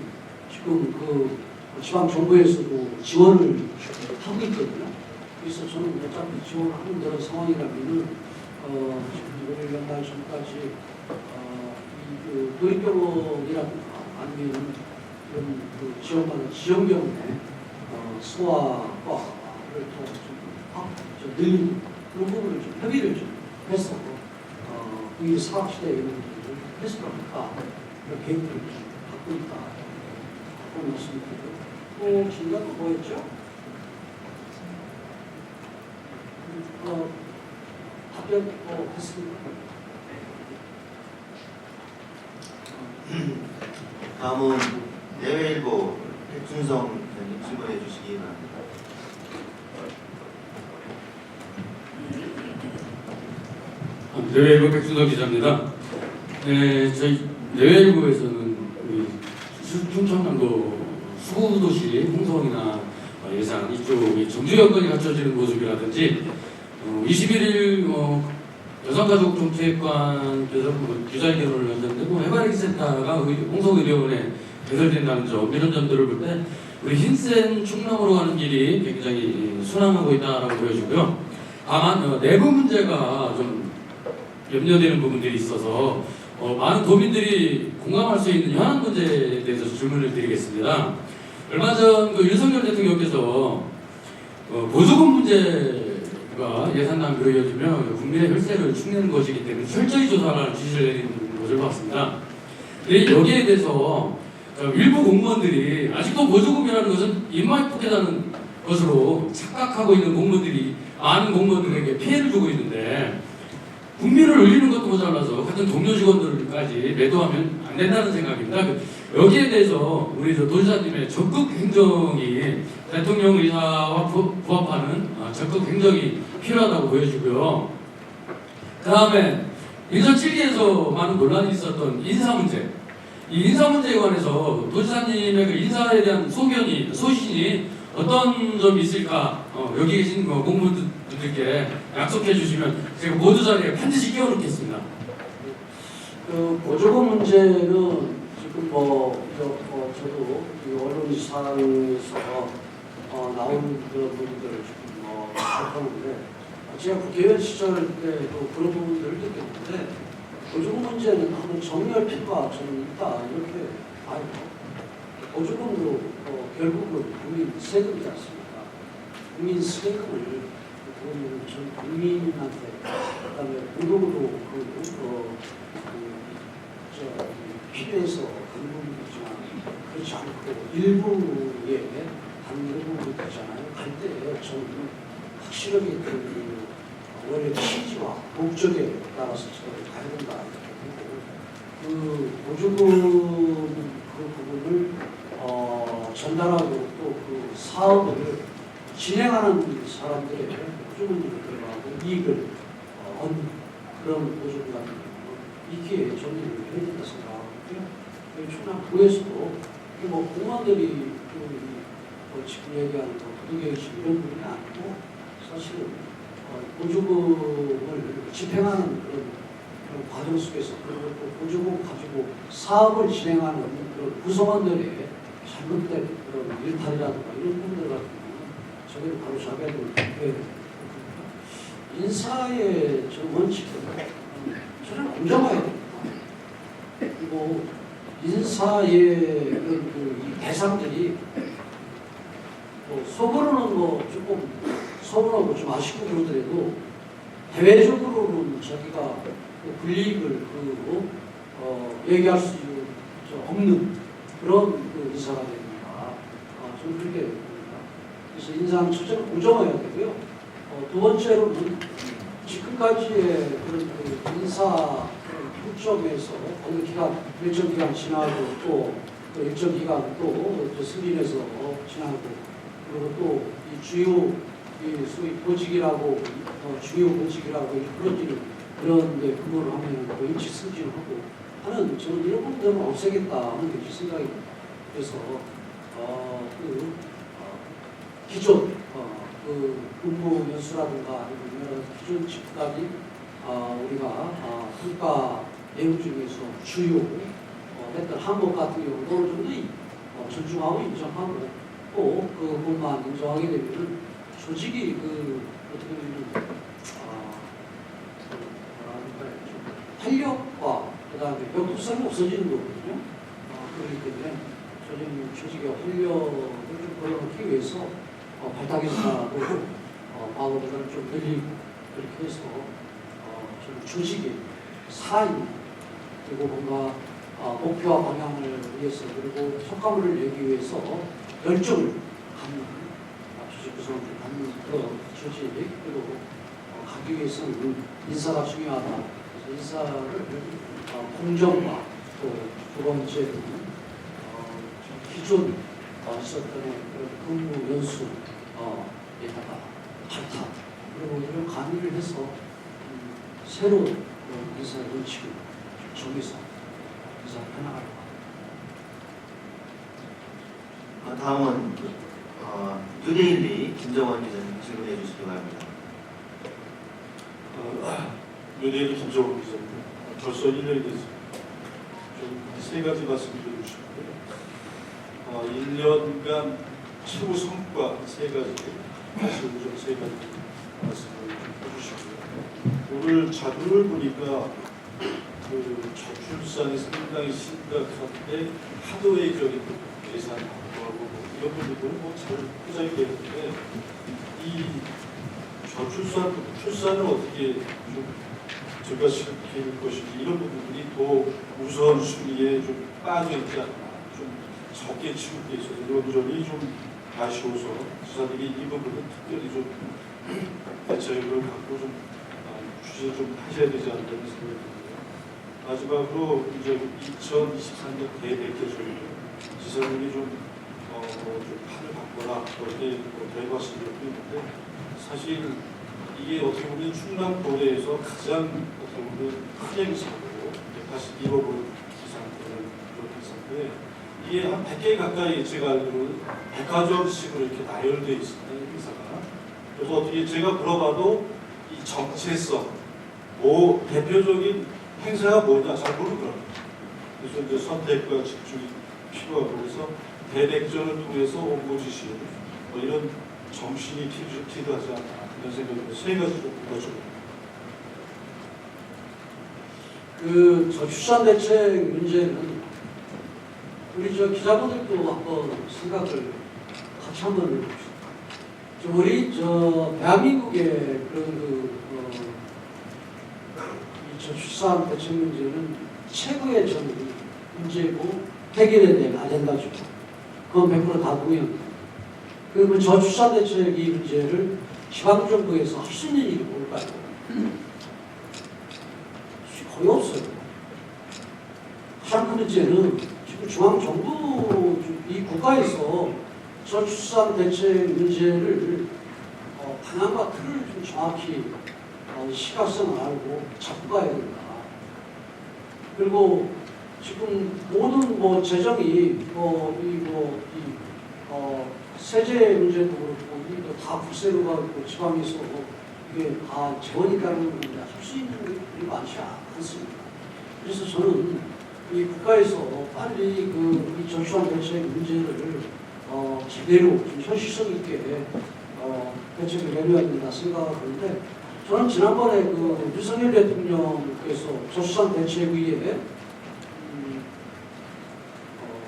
지금 그 지방 정부에서도 지원을 하고 있거든요. 그래서 저는 어차피 지원하는 그런 상황이라면은 지금 이번에 연말 전까지 이 도립병원이라든가 아니면 그런 그 지원받는 지원병원에 소아과를 좀 늘리는 그런 부분을 좀 협의를 좀 해서 이 사학시대에 이런 부분을 해소하니까 그런 계획들을 좀 갖고 있다. 그런 말씀드리고, 또 중간에 뭐였죠? 답변 했습니다. 다음은 내외일보 백준성 기자님 질문해 주시기 바랍니다. 내외일보 백준성 기자입니다. 네, 저희 내외일보에서는 우리 충청남도 수도시 홍성이나 예산 이쪽에 정주 여건이 갖춰지는 모습이라든지 21일 여성가족정책관께서 기자회견을 하셨는데 해바라기센터가 홍성의료원에 개설된다는 점, 이런 점들을 볼 때 우리 흰센 충남으로 가는 길이 굉장히 순항하고 있다라고 보여지고요. 다만 내부 문제가 좀 염려되는 부분들이 있어서 많은 도민들이 공감할 수 있는 현안 문제에 대해서 질문을 드리겠습니다. 얼마 전 그 윤석열 대통령께서 보조금 문제가 예산 낭비로 이어지면 국민의 혈세를 축내는 것이기 때문에 철저히 조사하라는 지시를 내린 것을 봤습니다. 근데 여기에 대해서 일부 공무원들이 아직도 보조금이라는 것은 입맛 포켓하는 것으로 착각하고 있는 공무원들이 많은 공무원들에게 피해를 주고 있는데, 국민을 울리는 것도 모자라서 같은 동료 직원들까지 매도하면 안 된다는 생각입니다. 여기에 대해서 우리 도지사님의 적극 행정이 대통령 의사와 부합하는 적극 행정이 필요하다고 보여지고요. 그 다음에 인선 7기에서 많은 논란이 있었던 인사 문제. 이 인사 문제에 관해서 도지사님의 그 인사에 대한 소신이 어떤 점이 있을까? 여기 계신 공무원들께 약속해 주시면 제가 모두 자리에 반드시 끼워놓겠습니다. 그 보조금 문제는 지금 저도 이 언론사에서 나오는 그런 부분들을 지금 접하는데, 제가 국회의원 시절 때도 그런 부분들을 느꼈는데, 보조금 문제는 한번 정리할 필요가 저는 있다 이렇게 봐요. 보조금으로 결국은 국민 세금이지 않습니까? 국민 세금을 전 국민한테, 그다음에 무료로 필요해서 그런 부분도 있지만 그렇지 않고 일부에 받는 부분도 있잖아요. 갈 때 저는 확실하게 그 원래 취지와 목적에 따라서 가야 된다 이렇게 보고, 그 보조금 그 부분을 전달하고 또 그 사업을 진행하는 사람들의 보조금을 들어가고 이익을 얻는 그런 보조금 같은 경우는 있기에 정리를 해야 된다 생각하고요. 충남도에서도 뭐 공무원들이 지금 얘기하는 부동계획식 이런 부분이 아니고, 사실은 보조금을 집행하는 그런 과정 속에서, 그리고 또 보조금 가지고 사업을 진행하는 그런 구성원들의 잘못된 그런 일탈이라든가 이런 부분들 같은 경우는 저희를 바로 잡아야 되는 인사의 저 원칙은 저는 공정해야 됩니다. 그리고 인사의 이 대상들이 속으로는 조금 서운하고 좀 아쉽고 그러더라도 대외적으로는 자기가 그 불이익을 얘기할 수 없는 그런 그 인사가 됩니다. 저는 그렇게 봅니다. 그래서 인사는 첫째는 공정해야 되고요. 두 번째로는 지금까지의 그런 그 인사 후점에서 어느 기간, 일정 기간 지나고 또 일정 기간 또 승진해서 지나고 그리고 또 이 주요 이 소위 보직이라고 주요 보직이라고 그런 그런데 근무를 하면 또 일찍 승진하고 하는 저는 이런 부분들은 없애겠다 하는 게 생각이 그래서 기존 그 근무 연수라든가 이런 여러 기존 직급까지 우리가 평가 내용 중에서 주요 했던 항목 같은 경우도 좀 더 존중하고 인정하고 또 그것만 인정하게 되면 조직이 어떻게 보면 활력과 그다음에 역동성이 없어지는 거거든요. 그렇기 때문에 저는 조직의 활력을 좀 걸어놓기 위해서 발탁인사도 과거보다는 좀 늘리고 그렇게 해서 저는 조직의 살아있는 그리고 뭔가 목표와 방향을 위해서 그리고 성과물을 내기 위해서 열정을 갖는 조직 구성을 갖는 그런 조직 그리고 가기 위해서는 인사가 중요하다. 그래서 인사를 공정과 또 두 번째는 기존 있었던 그런 근무 연수 에다가 발탁 그리고 이런 간이를 해서 새로운 인사의 원칙을 정해서 인사를 해나가려고 합니다. 다음은 유대일리 김정원 기자님 질문해 주시기 바랍니다. 유대일리 김정원 기자님 벌써 1년이 됐습니다. 좀 세 가지 말씀드리고 싶은데요. 1년간 최고 성과 세 가지, 아쉬운 점 세 가지 말씀을 좀 해주시고요. 오늘 자료를 보니까 그 저출산이 상당히 심각한데 하드웨이적인 예산 확보하고 이런 부분들은 잘 포장이 되는데 이 저출산, 출산을 어떻게 좀 증가시킬 것인지 이런 부분들이 더 우선순위에 좀 빠져있지 않나 좀 적게 치우게 있어서 이런 점이 좀 아쉬워서 지사들이 이 부분은 특별히 좀 대책을 갖고 좀 추진을 좀 하셔야 되지 않나 생각이 듭니다. 마지막으로 이제 2023년 대백제적으로 지사님이 좀 판을 바꿔라 그렇게 대화하신 적도 있는데 사실 이게 어떻게 보면 충남도내에서 가장 어떻게 보면 큰 행사고 182억 원 이상 되는 그런 행사인데 이게 한 100개 가까이 제가 알기로는 백화점식으로 이렇게 나열되어 있습니다. 행사가. 그래서 어떻게 제가 물어봐도 이 정체성, 대표적인 행사가 뭐냐 잘 모르더라고요. 그래서 이제 선택과 집중이 필요하고 그래서 대백전을 통해서 홍보지시 이런 정신이 필요하지 않나 이런 생각이 세 가지 좀 묻어줍니다. 그 저출산 대책 문제는 우리 기자분들도 한번 생각을 같이 한번 해봅시다. 우리 대한민국의 그런 이 저출산 대책 문제는 최고의 문제고 해결해야 될 아젠다죠. 그건 100% 다 동의합니다. 그리고 저출산 대책 이 문제를 지방정부에서 할 수 있는 일이 뭘까요? 거의 없어요. 가장 큰 문제는 지금 중앙정부 이 국가에서 저출산 대책 문제를 방향과 틀을 좀 정확히 시각성을 알고 잡고 가야 된다. 그리고 지금 모든 재정이 세제 문제도 그렇고 다 국세로 가고 지방에서 이게 다 재원이 따르는 건데 할 수 있는 일이 많지 않습니다. 그래서 저는 이 국가에서 빨리 이 저출산 대책 문제를 제대로 좀 현실성 있게 대책을 내려야 된다 생각하는데 저는 지난번에 윤석열 대통령께서 저출산 대책위에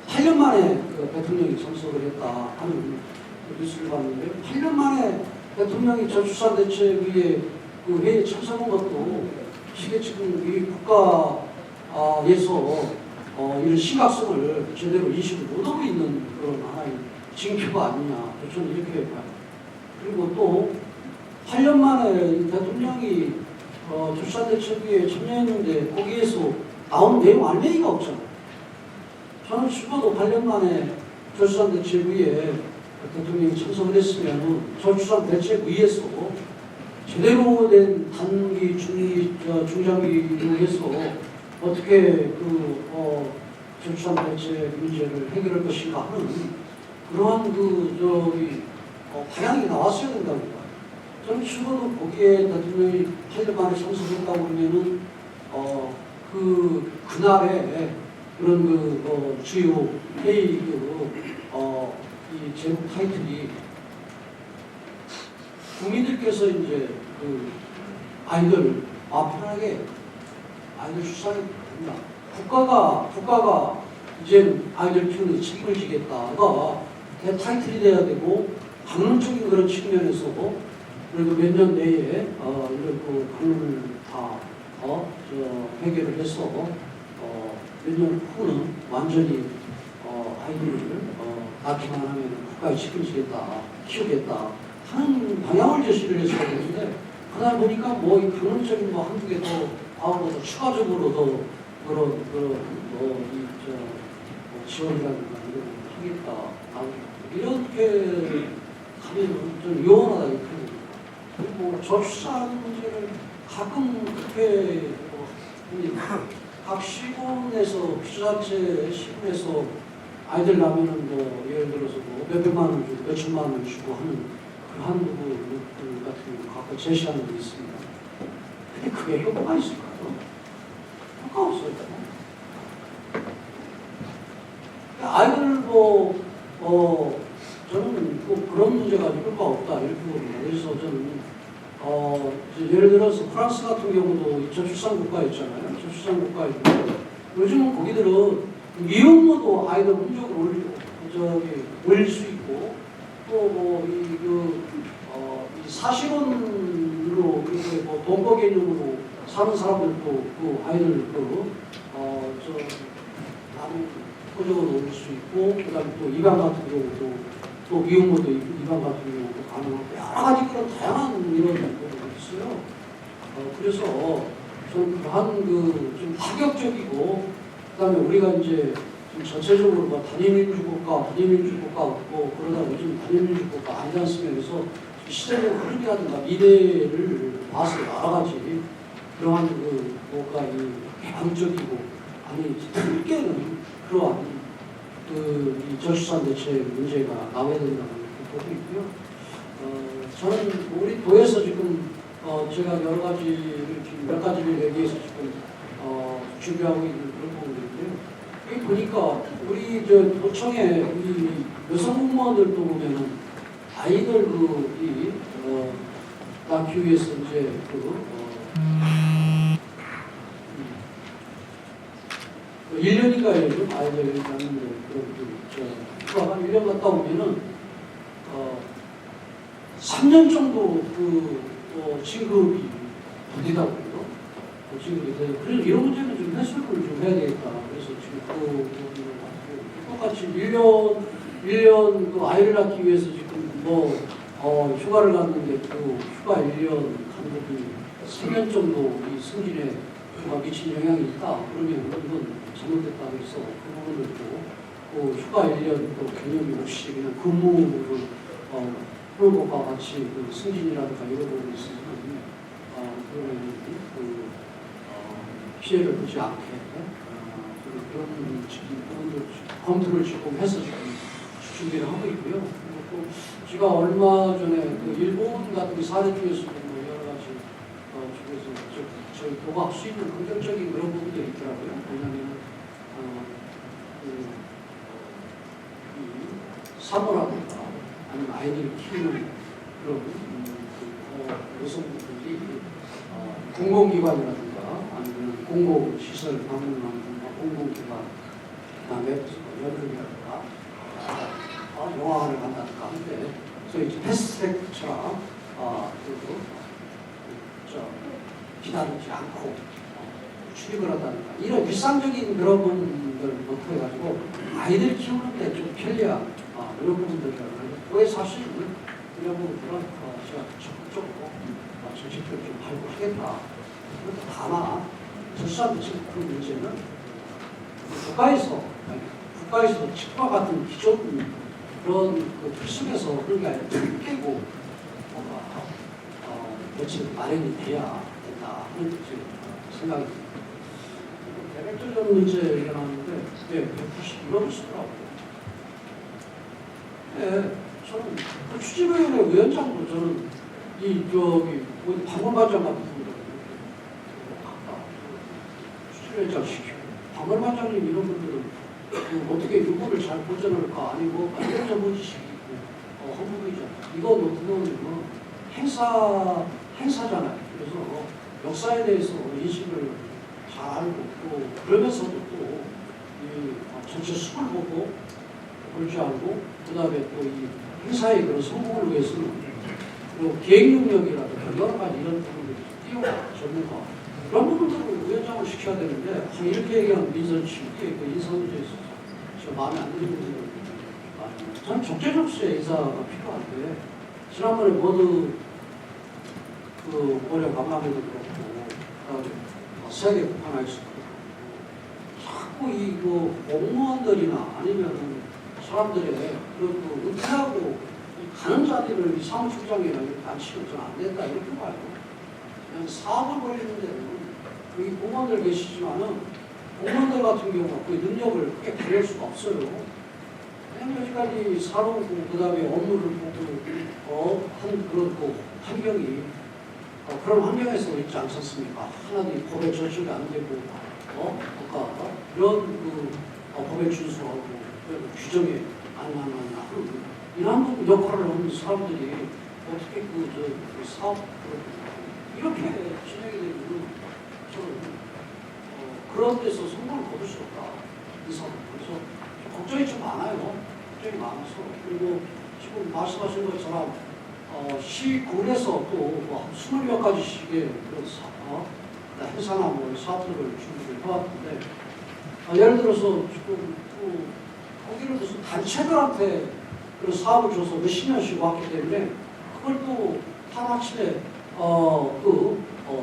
8년 만에 대통령이 참석을 했다 하는 뉴스를 봤는데 8년 만에 대통령이 저출산 대책위에 회의에 참석한 것도 이게 지금 이 국가에서 이런 심각성을 제대로 인식을 못하고 있는 그런 하나의 징표가 아니냐. 저는 이렇게 봐요. 그리고 또 8년 만에 이 대통령이 출산대책위에 참여했는데 거기에서 나온 내용 알맹이가 없잖아요. 저는 죽어도 8년 만에 출산대책위에 대통령이 참석을 했으면 저출산대책위에서 제대로 된 단기, 중기, 중장기로 해서 어떻게 저출산대책 문제를 해결할 것인가 하는 그러한 방향이 나왔어야 된다고 봐요. 저는 죽어도 거기에 대통령이 8년 만에 참석했다고 그러면은 그날에 그런 주요 회의 이 제목 타이틀이 국민들께서 이제 아이들 편하게 아이들 출산이 된다. 국가가 이제 아이들 키우는 책임을 지겠다가 타이틀이 돼야 되고 강론적인 그런 측면에서 그래도 몇 년 내에 이런 강론을 다 해결을 해서 몇 년 후는 완전히 아이들을 낳기만 하면 국가에 책임지겠다, 키우겠다 하는 방향을 제시를 했어야 되는데 그날 보니까 이 강론적인 한두 개 더 더 추가적으로 더 그런 지원이라든가 이런 하겠다 이렇게 가면 좀 요원하다 이렇게 봅니다. 그리고 저출산 문제를 가끔 그렇게 각 시군에서 피자체 시군에서 아이들 낳으면은 예를 들어서 몇백만 원 주고 몇천만 원 주고 하는 그 한두 같은 거 갖고 제시하는 게 있습니다. 근데 그게 효과가 있을까요? 효과 없어요. 아이들 저는 그런 문제가 효과가 없다 이렇게 봅니다. 그래서 저는 예를 들어서 프랑스 같은 경우도 저출산 국가였잖아요. 저출산 국가이고 요즘은 거기들은 미혼모도 아이들 흔적을 올릴 수 있고 또 이 사실혼으로 이렇게 동거 개념으로 사는 사람들도 아이들 나는 호적을 올릴 수 있고 그다음에 또 입양 같은 경우도 또 미혼모도 입양 같은 경우도 가능하고 여러 가지 그런 다양한 이런 것들이 있어요. 그래서 좀 그러한 좀 파격적이고 그다음에 우리가 이제 좀 전체적으로 단일민주국가 없고 그러다 요즘 단일민주국가 아니지 않습니까? 그래서 시대적 흐름이라든가 미래를 봐서 여러 가지 그러한 뭔가 개방적이고 크게는 그러한 이 저출산 대책 문제가 나와야 된다고 보고 있고요. 저는 우리 도에서 지금 제가 여러 가지를 지금 몇 가지를 얘기해서 지금 준비하고 있는 그런 부분인데요. 여기 보니까 우리 도청의 우리 여성 공무원들도 보면은 아이들 낳기 위해서 이제 1년인가에 좀 아이들 낳는데 그런 한 1년 갔다 오면은 3년 정도 진급이 되다 보고요. 진급이 되고 그래서 이런 문제는 좀 해소를 좀 해야 되겠다. 그래서 지금 똑같이 1년 아이를 낳기 위해서 지금 휴가를 갔는데 휴가 1년 간격이 3년 정도 이 승진에 미친 영향이 있다. 그러면 이건 잘못됐다 그래서 그 부분을 휴가 1년 개념이 없이 그냥 근무를 그런 것과 같이 승진이라든가 이런 부분이 있으면 그러면 피해를 보지 않게 그런 부분들 검토를 지금 해서 지금 준비를 하고 있고요. 그리고 제가 얼마 전에 일본 같은 사례 중에서도 여러 가지 쪽에서 저희 도가 할 수 있는 긍정적인 그런 부분들이 있더라고요. 왜냐하면 사모라든가 아니면 아이들을 키우는 그런 여성분들이 공공기관이라든가 아니면 공공시설 방문이라든가 공공기관 그다음에 연극이라든가 영화관을 간다든가 하는데 저희 패스트트랙처럼 기다리지 않고 출입을 한다든가 이런 일상적인 그런 부분들부터 해가지고 아이들 키우는데 좀 편리한 이런 부분들이라고 그에 사실 이런 부분들은 제가 적극적으로 정책들을 좀 발굴하겠다. 그런데 다만 절사도 지금 그 문제는 국가에서도 치과 같은 기존 그런 그 틀속에서 그런 게 아니라 깨고 뭔가 며칠 마련이 돼야 된다 하는 지금 생각이 듭니다. 대백조전 문제 얘기하는데 190만 쓰더라고요. 저는 그 취재위원회 위원장도 저는 박원반장 같은 분들 취재위원장 시키고 박원반장님 이런 분들은 어떻게 유보를 잘 보존할까 아니고 완전 전문지식이 있고 헌법이잖아요. 이거 그거는 행사잖아요. 그래서 역사에 대해서 인식을 잘 알고 또 그러면서도 또 전체 수를 보고 그렇지 않고 그 다음에 또 이 행사의 그런 성공을 위해서는 그리고 계획 능력이라든가 여러 가지 이런 부분들이 뛰어난 전문가 그런 부분들을 위원장을 시켜야 되는데 이렇게 얘기하면 민선치 그 인사 문제에 있어서 제가 마음에 안 드는 부분이 많아요. 저는 적재적소의 인사가 필요한데 지난번에 모두 그 고려 관광에도 그렇고 그다음에 세계 국한화에서 자꾸 이거 공무원들이나 아니면 사람들의 그 은퇴하고 가는 자리를 이 사무총장이나 이렇게 앉히면 저는 안 된다 이렇게 봐요. 그냥 사업을 벌리는 데는 여기 공무원들 계시지만은 공무원들 같은 경우는 그 능력을 크게 발휘할 수가 없어요. 그냥 여기까지 살아오고 그 다음에 업무를 보고 한 그런 그 환경이 그런 환경에서 있지 않습니까? 하나도 법에 저촉이 안 되고 그러니까 이런 그 법에 준수하고 규정에 안 나가냐 이런 부분 역할을 하는 사람들이 어떻게 그 사업 이렇게 진행이 되면 저는 그런 데서 성공을 거둘 수 없다. 그래서 걱정이 좀 많아요. 걱정이 많아서 그리고 지금 말씀하신 것처럼 시군에서 또 20여 가지씩의 그런 행사나 뭐 사업들을 준비를 해왔는데 예를 들어서 지금 거기를 무슨 단체들한테 그런 사업을 줘서 몇십 년씩 왔기 때문에 그걸 또 하루아침에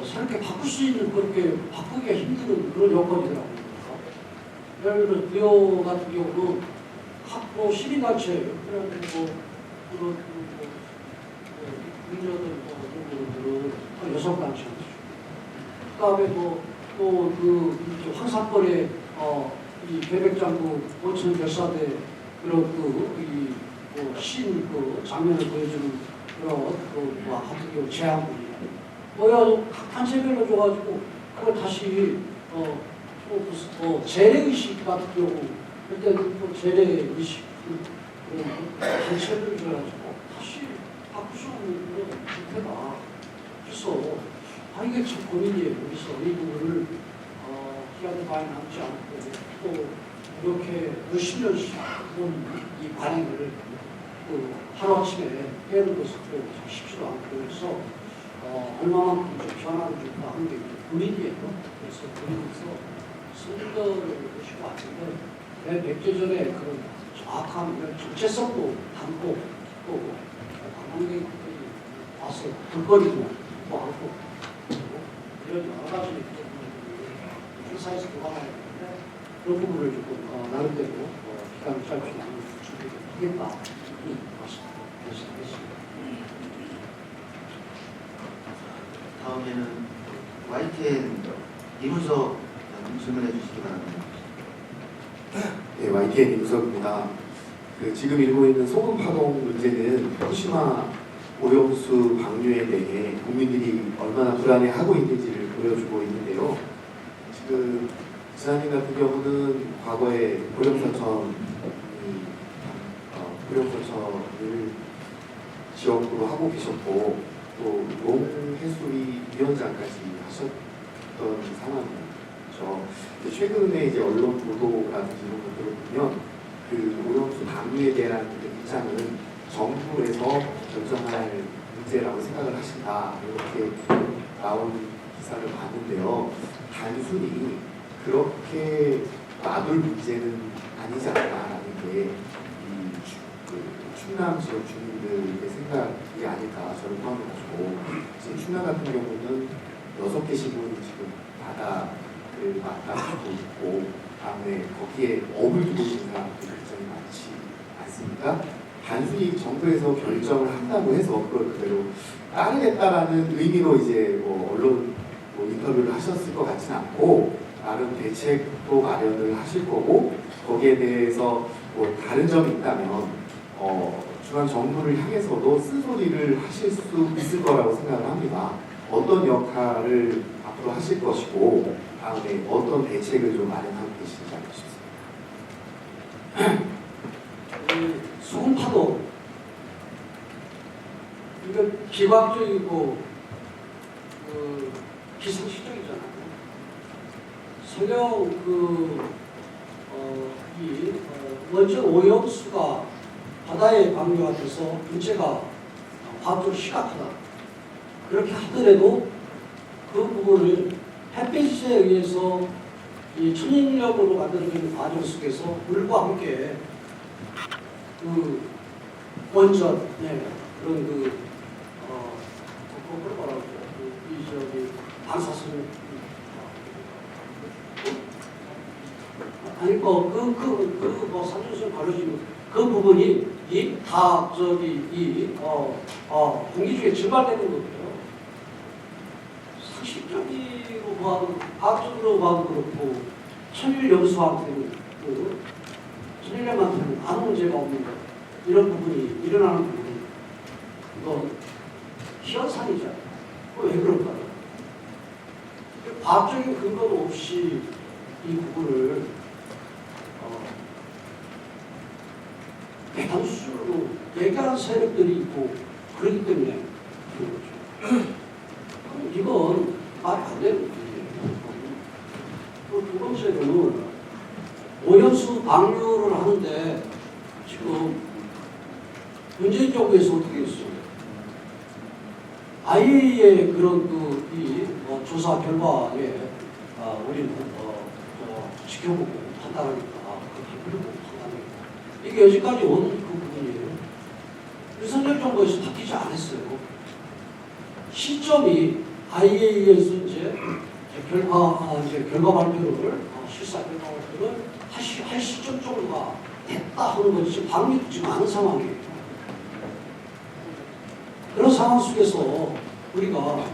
새롭게 바꿀 수 있는 그렇게 바꾸기가 힘든 그런 여건이더라고요. 예를 들어 부여 같은 경우는 각 시민단체 그런 민저들 이런 분들은 여성단체 그다음에 또그 황산벌에 이 배백장구 원천 결사대 그런 그 장면을 보여주는 그런 같은 경우 제안군이나 각 단체별로 줘가지고 그걸 다시 재래의식 같은 경우 그때는 또 재래의식 그런 단체를 줘가지고 다시 바꿀 수 없는 그런 형태다. 그래서 이게 참 고민이에요. 그래서 이 부분을 기간이 많이 남지 않고 또 이렇게 몇십 년씩 이 관행을 하루아침에 깨는 것은 참 쉽지도 않고 그래서 얼마만큼 좀 변화를 줄까 하는 게 고민이에요. 그래서 고민해서 선거를 보시고 왔는데 매 백제전에 그런 정확한 이런 정체성도 담고 또 관광객들이 와서 볼거리도 하고 이런 여러 가지 행사에서 돌아가야 되는데 그런 부분을 조금 나름대로 기간을 짧게 준비를 하겠다 이 말씀드리겠습니다. 다음에는 YTN 이문석 질문해 주시기 바랍니다. 네, YTN 이문석입니다. 지금 일고 있는 소금 파동 문제는 후쿠시마 오염수 방류에 대해 국민들이 얼마나 불안해하고 있는지를 보여주고 있는데요. 지금 지사님 같은 경우는 과거에 고령사천을 지역으로 하고 계셨고 또 농해수위 위원장까지 하셨던 상황이죠. 최근에 이제 언론 보도라든지 이런 것들을 보면 그 오염수 방류에 대한 입장은 정부에서 결정할 문제라고 생각을 하신다 이렇게 나온 기사를 봤는데요. 단순히 그렇게 놔둘 문제는 아니지 않나라는 게 충남 지역 주민들의 생각이 아닐까 저를 포함해가지고 지금 충남 같은 경우는 6개 시군이 지금 바다를 맞닿고 있고 다음에 거기에 업을 두고 있는 사람들이 굉장히 많지 않습니까? 단순히 정부에서 결정을 한다고 해서 그걸 그대로 따르겠다라는 의미로 이제 뭐 언론 인터뷰를 하셨을 것 같지는 않고 나름 대책도 마련을 하실 거고 거기에 대해서 뭐 다른 점이 있다면 중앙 정부를 향해서도 쓴소리를 하실 수 있을 거라고 생각을 합니다. 어떤 역할을 앞으로 하실 것이고 다음에 어떤 대책을 좀 마련하고 계신지 알고 싶습니다. 소음파도 이거 기각적이고 비상시적이잖아요. 설령 원전 오염수가 바다에 방류가 돼서 문제가 과학적으로 심각하다. 그렇게 하더라도 그 부분을 햇빛에 의해서 이 천연력으로 만들어지는 과정 속에서 물과 함께 그 원전, 그런 뭐라고 그러죠? 방사선 아니 뭐 산소수를 가려지는 그 부분이 다 공기 중에 증발되는 거고요. 상식적으로 봐도 과학적으로 봐도 그렇고 천일염수한테는 천일염한테는 아무 문제가 없는 거 이런 부분이 일어나는 부분이 이거 현상이잖아요. 왜 그럴까요? 과학적인 근거도 없이 이 부분을 대단 수준으로 얘기하는 세력들이 있고 그렇기 때문에 그런 거죠. 이건 말이 안 되는 문제예요. 두 번째로는 오염수 방류를 하는데 지금 문재인 정부에서 어떻게 했어요? IAEA의 그런 조사 결과에 우리는 지켜보고 판단하니까 그렇게 판단하니까 이게 여기까지 오는 그 부분이에요. 윤석열 정부에서 바뀌지 않았어요. 시점이 IAEA에서 이제 결과 발표를 실사 결과 발표를 할 시점 정도가 됐다 하는 것이 지금 방미도 지금 않은 상황이에요. 그런 상황 속에서 우리가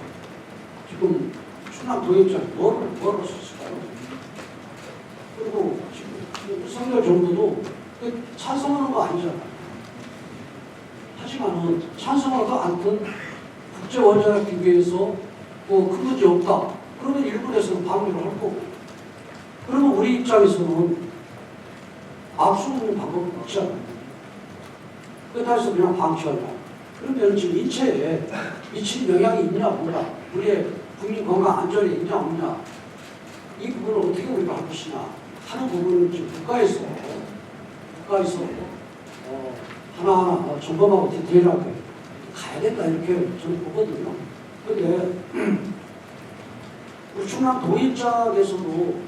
지금 충남 도입자에 뭐를 썼을까요? 그리고 지금 윤석열 정부도 찬성하는 거 아니잖아요. 하지만은 찬성하지 않던 국제원자력기구에서 큰 문제 없다. 그러면 일본에서는 방류를 할 거고. 그러면 우리 입장에서는 막수는 방법이 없지 않나요? 끝에서 그냥 방치하냐. 그러면 지금 인체에 미치는 영향이 있냐 없냐, 우리의 국민 건강 안전에 있냐 없냐, 이 부분을 어떻게 우리가 할 것이냐 하는 부분을 지금 국가에서 하나하나 점검하고 디테일하게 가야 된다 이렇게 저는 보거든요. 그런데 우리 충남 도입장에서도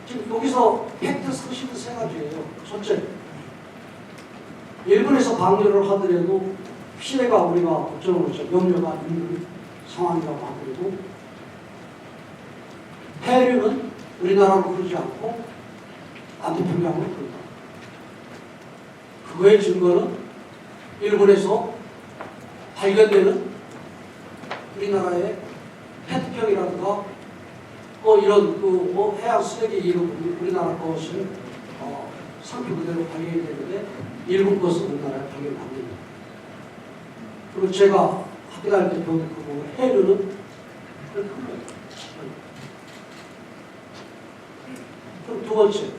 지금 여기서 팩트 상식은 세 가지예요. 첫째, 일본에서 방류를 하더라도 피해가 우리가 걱정을 하죠. 염려가 있는 상황이라고 하더라도 해류는 우리나라로 흐르지 않고 남태평양으로 흐른다. 그거의 증거는 일본에서 발견되는 우리나라의 페트병이라든가 이런 해양 쓰레기 이런 우리나라 것을 상표 그대로 발견이 되는데 일본 것은 우리나라에 발견이 안 됩니다. 그리고 제가 학교 다닐 때 배운 그 해류는 그렇게 흘러요. 그럼 두 번째,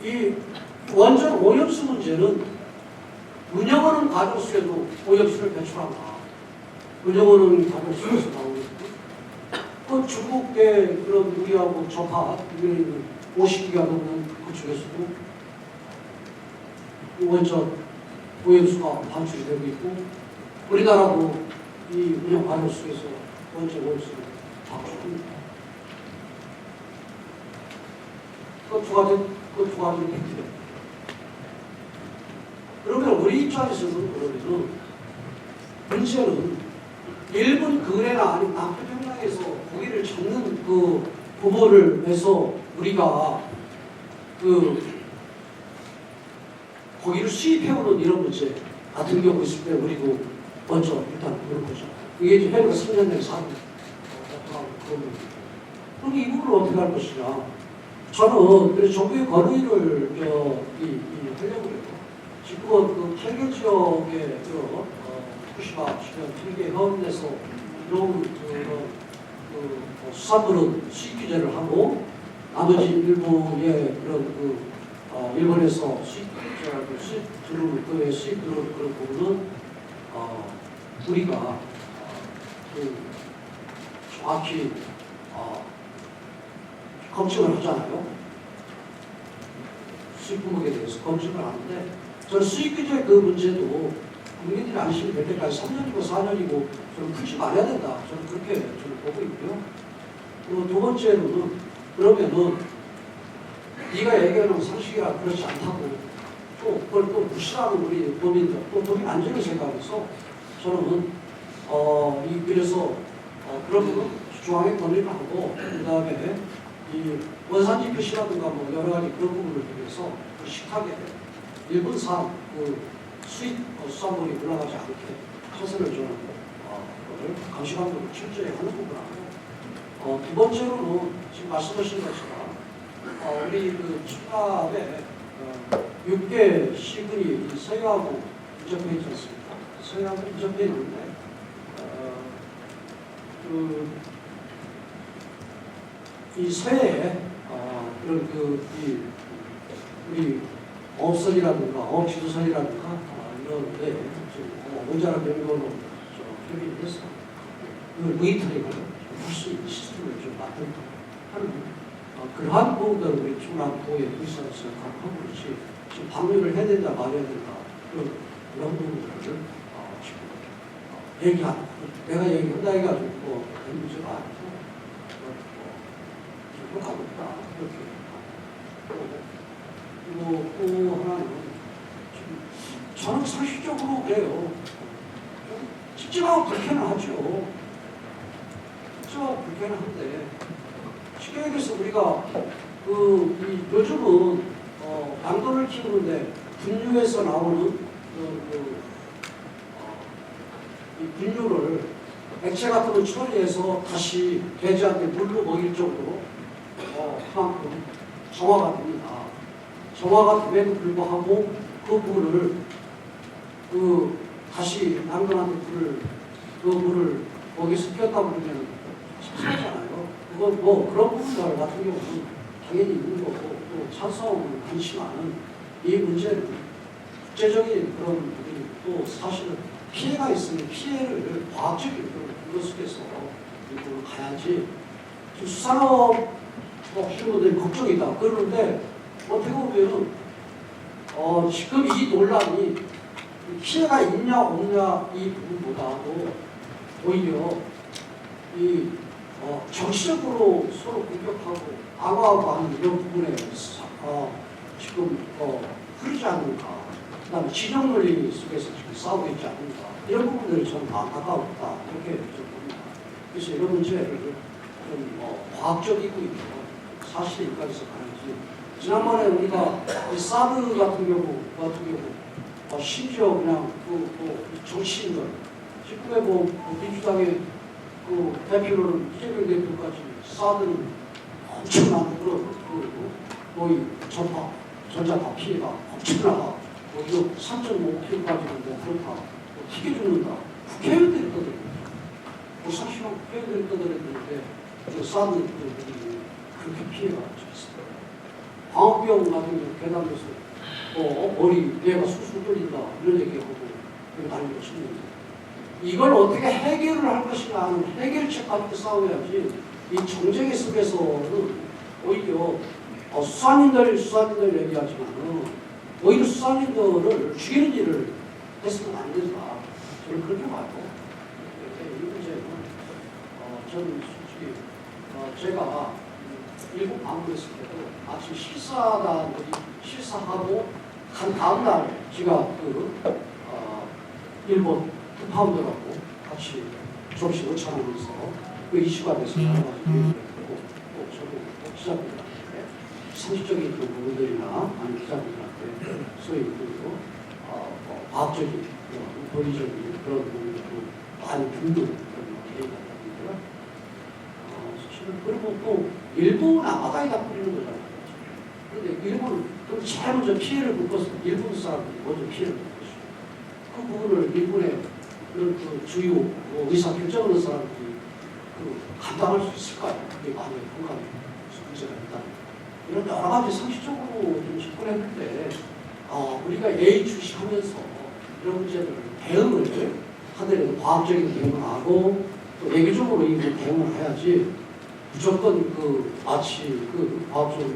이 원전 오염수 문제는 운영하는 과정 속에도 오염수를 배출한다. 운영하는 과정 속에서 나오는 그 중국의 그런 우리하고 접하 50기가 넘는 그쪽에서도 원전 오염수가 방출이 되고 있고 우리나라도 이 운영 과정 속에서 번째 원수를 바꿔줍니다. 그 두 가지 팩트입니다. 그러면 우리 입장에서는 그러면은 문제는 일본 근해나 아니면 남태평양에서 고기를 잡는 그 부모를 해서 우리가 그 고기를 수입해오는 이런 문제 같은 경우 있을 때 우리도 먼저 일단 그런 거죠. 이게 이제 해외가 3년 내에 사는 그럼 이 부분을 어떻게 할 것이냐. 저는 그래서 정부의 권위를 하려고 해요. 지금 그 8개 지역의 후쿠시마 주변 8개 해운에서 이런 수산물은 수입 규제를 하고 나머지 일부의 그런 일본에서 수입 들어오는 그 수입 들어오는 그런 부분은 우리가 정확히 검증을 하잖아요. 수입 품목에 대해서 검증을 하는데 저는 수입 규제 그 문제도 국민들이 안심이 될 때까지 3년이고 4년이고 좀 풀지 말아야 된다. 저는 그렇게 저는 보고 있고요. 그리고 두 번째로는 그러면은 네가 얘기하는 상식이라 그렇지 않다고 또 그걸 또 무시하는 우리 도민들 또 도민 안전을 생각해서 저는 그래서 그런 중앙에 권리를 하고 그 다음에 이 원산지 표시라든가 뭐 여러 가지 그런 부분을 통해서 식탁에 일본산 그 수입 수산물이 올라가지 않게 처세를 저는 감시감독을 철저히 하는 부분하고 두 번째로는 지금 말씀하신 것처럼 우리 그 충남에 6개 시군이 서해하고 인접해 있지 않습니까? 서해하고 인접해 있는데 이 서해에 그런 우리 어업선이라든가 어업지도선이라든가 이런데 원자력 연구원으로 협의를 해서 이걸 모니터링을 할 수 있는 시스템을 좀 만들고 하는 그러한 부분들을 우리 충남도의 부의사로서 생각하고 그렇지 지금 방류를 해야 된다 말해야 된다 그런 부분들을 지금 내가 얘기한다 해가지고 그 문제가 아니고 효과가 없다 이렇게 그리고 또 하나는 저는 상식적으로 그래요. 좀 찝찝하고 불쾌는 하죠. 찝찝하고 불쾌는 한데 쉽게 얘기해서 우리가 요즘은 양돈을 키우는데 분유에서 나오는 이 분유를 액체 같은 걸 처리해서 다시 돼지한테 물로 먹일 정도로 그만큼 정화가 됩니다. 정화가 됨에도 불구하고 그 물을 다시 남편한테 그 물을 거기에 습혔다 그러면 식상하잖아요. 그건 뭐 그런 부분들 같은 경우는 당연히 있는 거고 또 찬성은 많지만은 이 문제는 국제적인 그런 부분이 또 사실은 피해가 있으면 피해를 과학적인 그것 속에서 이쪽으로 가야지. 지금 수산업 하시는 분들이 걱정이다 그러는데 어떻게 보면은 지금 이 논란이 피해가 있냐 없냐 이 부분보다도 오히려 이 정치적으로 서로 공격하고 방어하고 하는 이런 부분에 지금 흐르지 않는가. 그다음에 진영 논리 속에서 지금 싸우고 있지 않는가. 이런 부분들이 저는 안타깝다 이렇게 좀 봅니다. 그래서 이런 문제를 좀 과학적이고 있고 사실까지서 가는지. 지난번에 우리가 이 사드 같은 경우 심지어 그냥 정치인들 지금의 민주당의 대표로는 이재명 대표까지 사드는 엄청난 거의 전자파 피해가 엄청나다. 이거 3.5kg까지 그렇다. 튀겨 죽는다. 국회의원들이 떠들었죠. 30만 국회의원들이 떠들었는데 사드들이 그렇게 피해가 있습니다. 광우병 같은 경우 계단에서 머리 뇌가 술술 뚫린다 이런 얘기하고 난리가 치는데 이걸 어떻게 해결을 할 것인가 하는 해결책 가지고 싸워야지 이 정쟁의 속에서는 오히려 수사님들 얘기하지만 오히려 수사님들을 죽이는 일을 했으면 안 된다. 저는 그렇게 봐요. 이 문제는 저는 솔직히 제가 일본 방문했을 때도 마치 실사단들이 실사하고 한 다음 날 제가 일본 특파원들하고 같이 조금씩 오차하면서 그 이슈가 돼서 나와가지고 얘기했고 또 저도 기자분들한테 상식적인 그 부분들이나 아니 기자분들한테 소위 과학적인 논리적인 그런 부분들도 많이 듣는 그런 계기가 됩니다. 사실은 그리고 또 일본 아마다이다 뿌리는 거잖아요. 그런데 일본은 그럼 제일 먼저 피해를 볼 것은 일본 사람들이 먼저 피해를 볼 것이죠. 그 부분을 일본의 그런 그 주요 의사 결정하는 사람들이 감당할 수 있을까요? 그게 만약에 공감이 문제가 있다. 이런 여러 가지 상식적으로 좀 접근했는데 우리가 예의주시하면서 이런 문제들을 대응을 하더라도 과학적인 대응을 하고 또 예교적으로 이 대응을 해야지 무조건 마치 과학적으로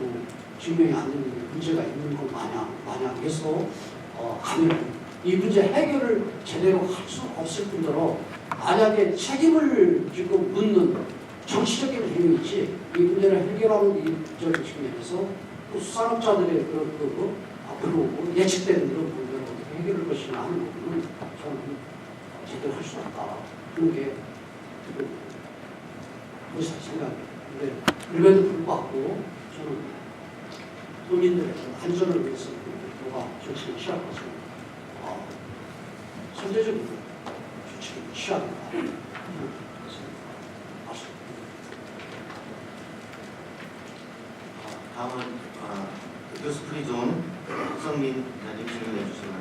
증명이 안 되는 문제가 있는 것 마냥 해서 가면 이 문제 해결을 제대로 할 수 없을 뿐더러 만약에 책임을 지금 묻는 정치적인 행위이지 이 문제를 해결하는 이 측면에서 또 수산업자들의 앞으로 예측되는 그런 문제를 어떻게 해결할 것이냐 하는 부분은 저는 제대로 할 수 없다. 그런 게 우리 생각이에요. 근데 그럼에도 불구하고 저는 국민들의 안전을 위해서 누가 조치를 취할 것을 선제적으로 조치를 취해야 된다. 다음은 교수 프리존 박성민 기자님 질문해 주시면.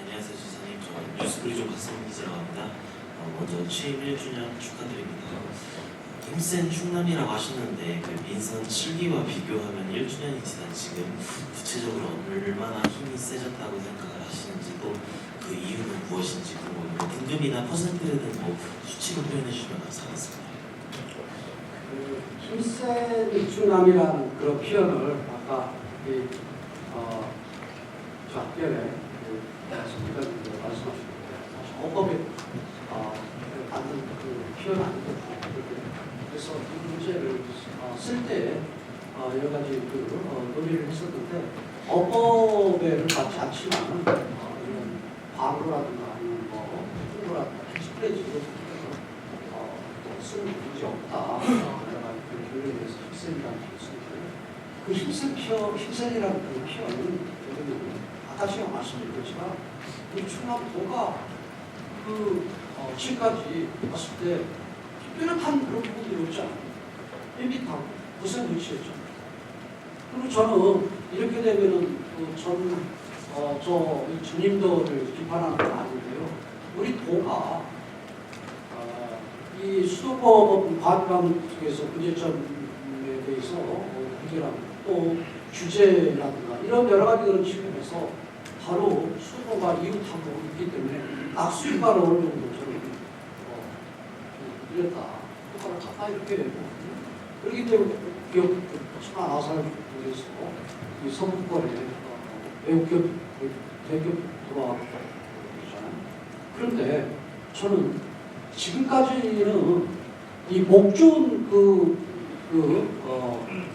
안녕하세요, 지사님. 저는 뉴스브리존 박성민 기자라고 합니다. 먼저 취임 1주년 축하드립니다. 힘센 충남이라고 하셨는데 민선 7기와 비교하면 1주년이 지난 지금 구체적으로 얼마나 힘이 세졌다고 생각을 하시는지 또 그 이유는 무엇인지 궁금합니다. 등급이나 퍼센트는 수치로 표현해 주시면 감사하겠습니다. 힘센 충남이라는 그런 표현을 아까 저 학교에 선생님들 말씀하셨는데 사실 어법에 맞는 그 표현 아니거든요. 그래서 이 문제를 쓸 때 여러 가지 논의를 했었는데 어법에는 맞지 않지만 이런 광고라든가 아니면 홍보라든가 캐치프레이즈 이런 부분에서 쓰는 문제 없다. 여러 가지 그 교육에 대해서 힘센이라는 그 힘센이라는 그 표현은 아까 제가 말씀드렸지만 우리 충남도가 지금까지 봤을 때 뚜렷한 그런 부분들이 없지 않아요. 밋밋하고 무슨 위치였죠. 그리고 저는 이렇게 되면은 저 주님도를 비판하는 건 아닌데요. 우리 도가 이 수도법 과학감 속에서 문제점에 대해서 해결하고 또 규제라든가 이런 여러 가지 그런 측면에서 바로 수도가 이웃하고 있기 때문에 악수효과를 어느 정도 저는 이랬다. 효과를 갖다 이렇게 그렇기 때문에 기업 천안 아산을 통해서 이 서부권에 외국기업 대기업 들어와고 있잖아요. 그런데 저는 지금까지는 이 목존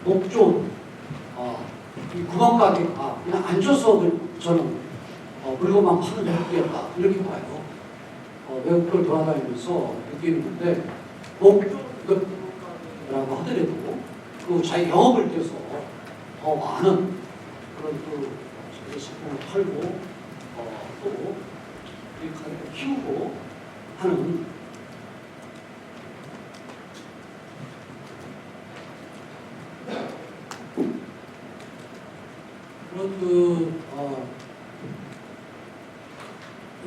목존 이 구멍가게 그냥 앉아서 저는 물건만 파는 형태였다 이렇게 봐요. 외국을 돌아다니면서 느끼는 건데 목존이라고 하더라도 그 자기 영업을 뛰어서 더 많은 그런 제품을 팔고 또 이 가게를 키우고 하는 그런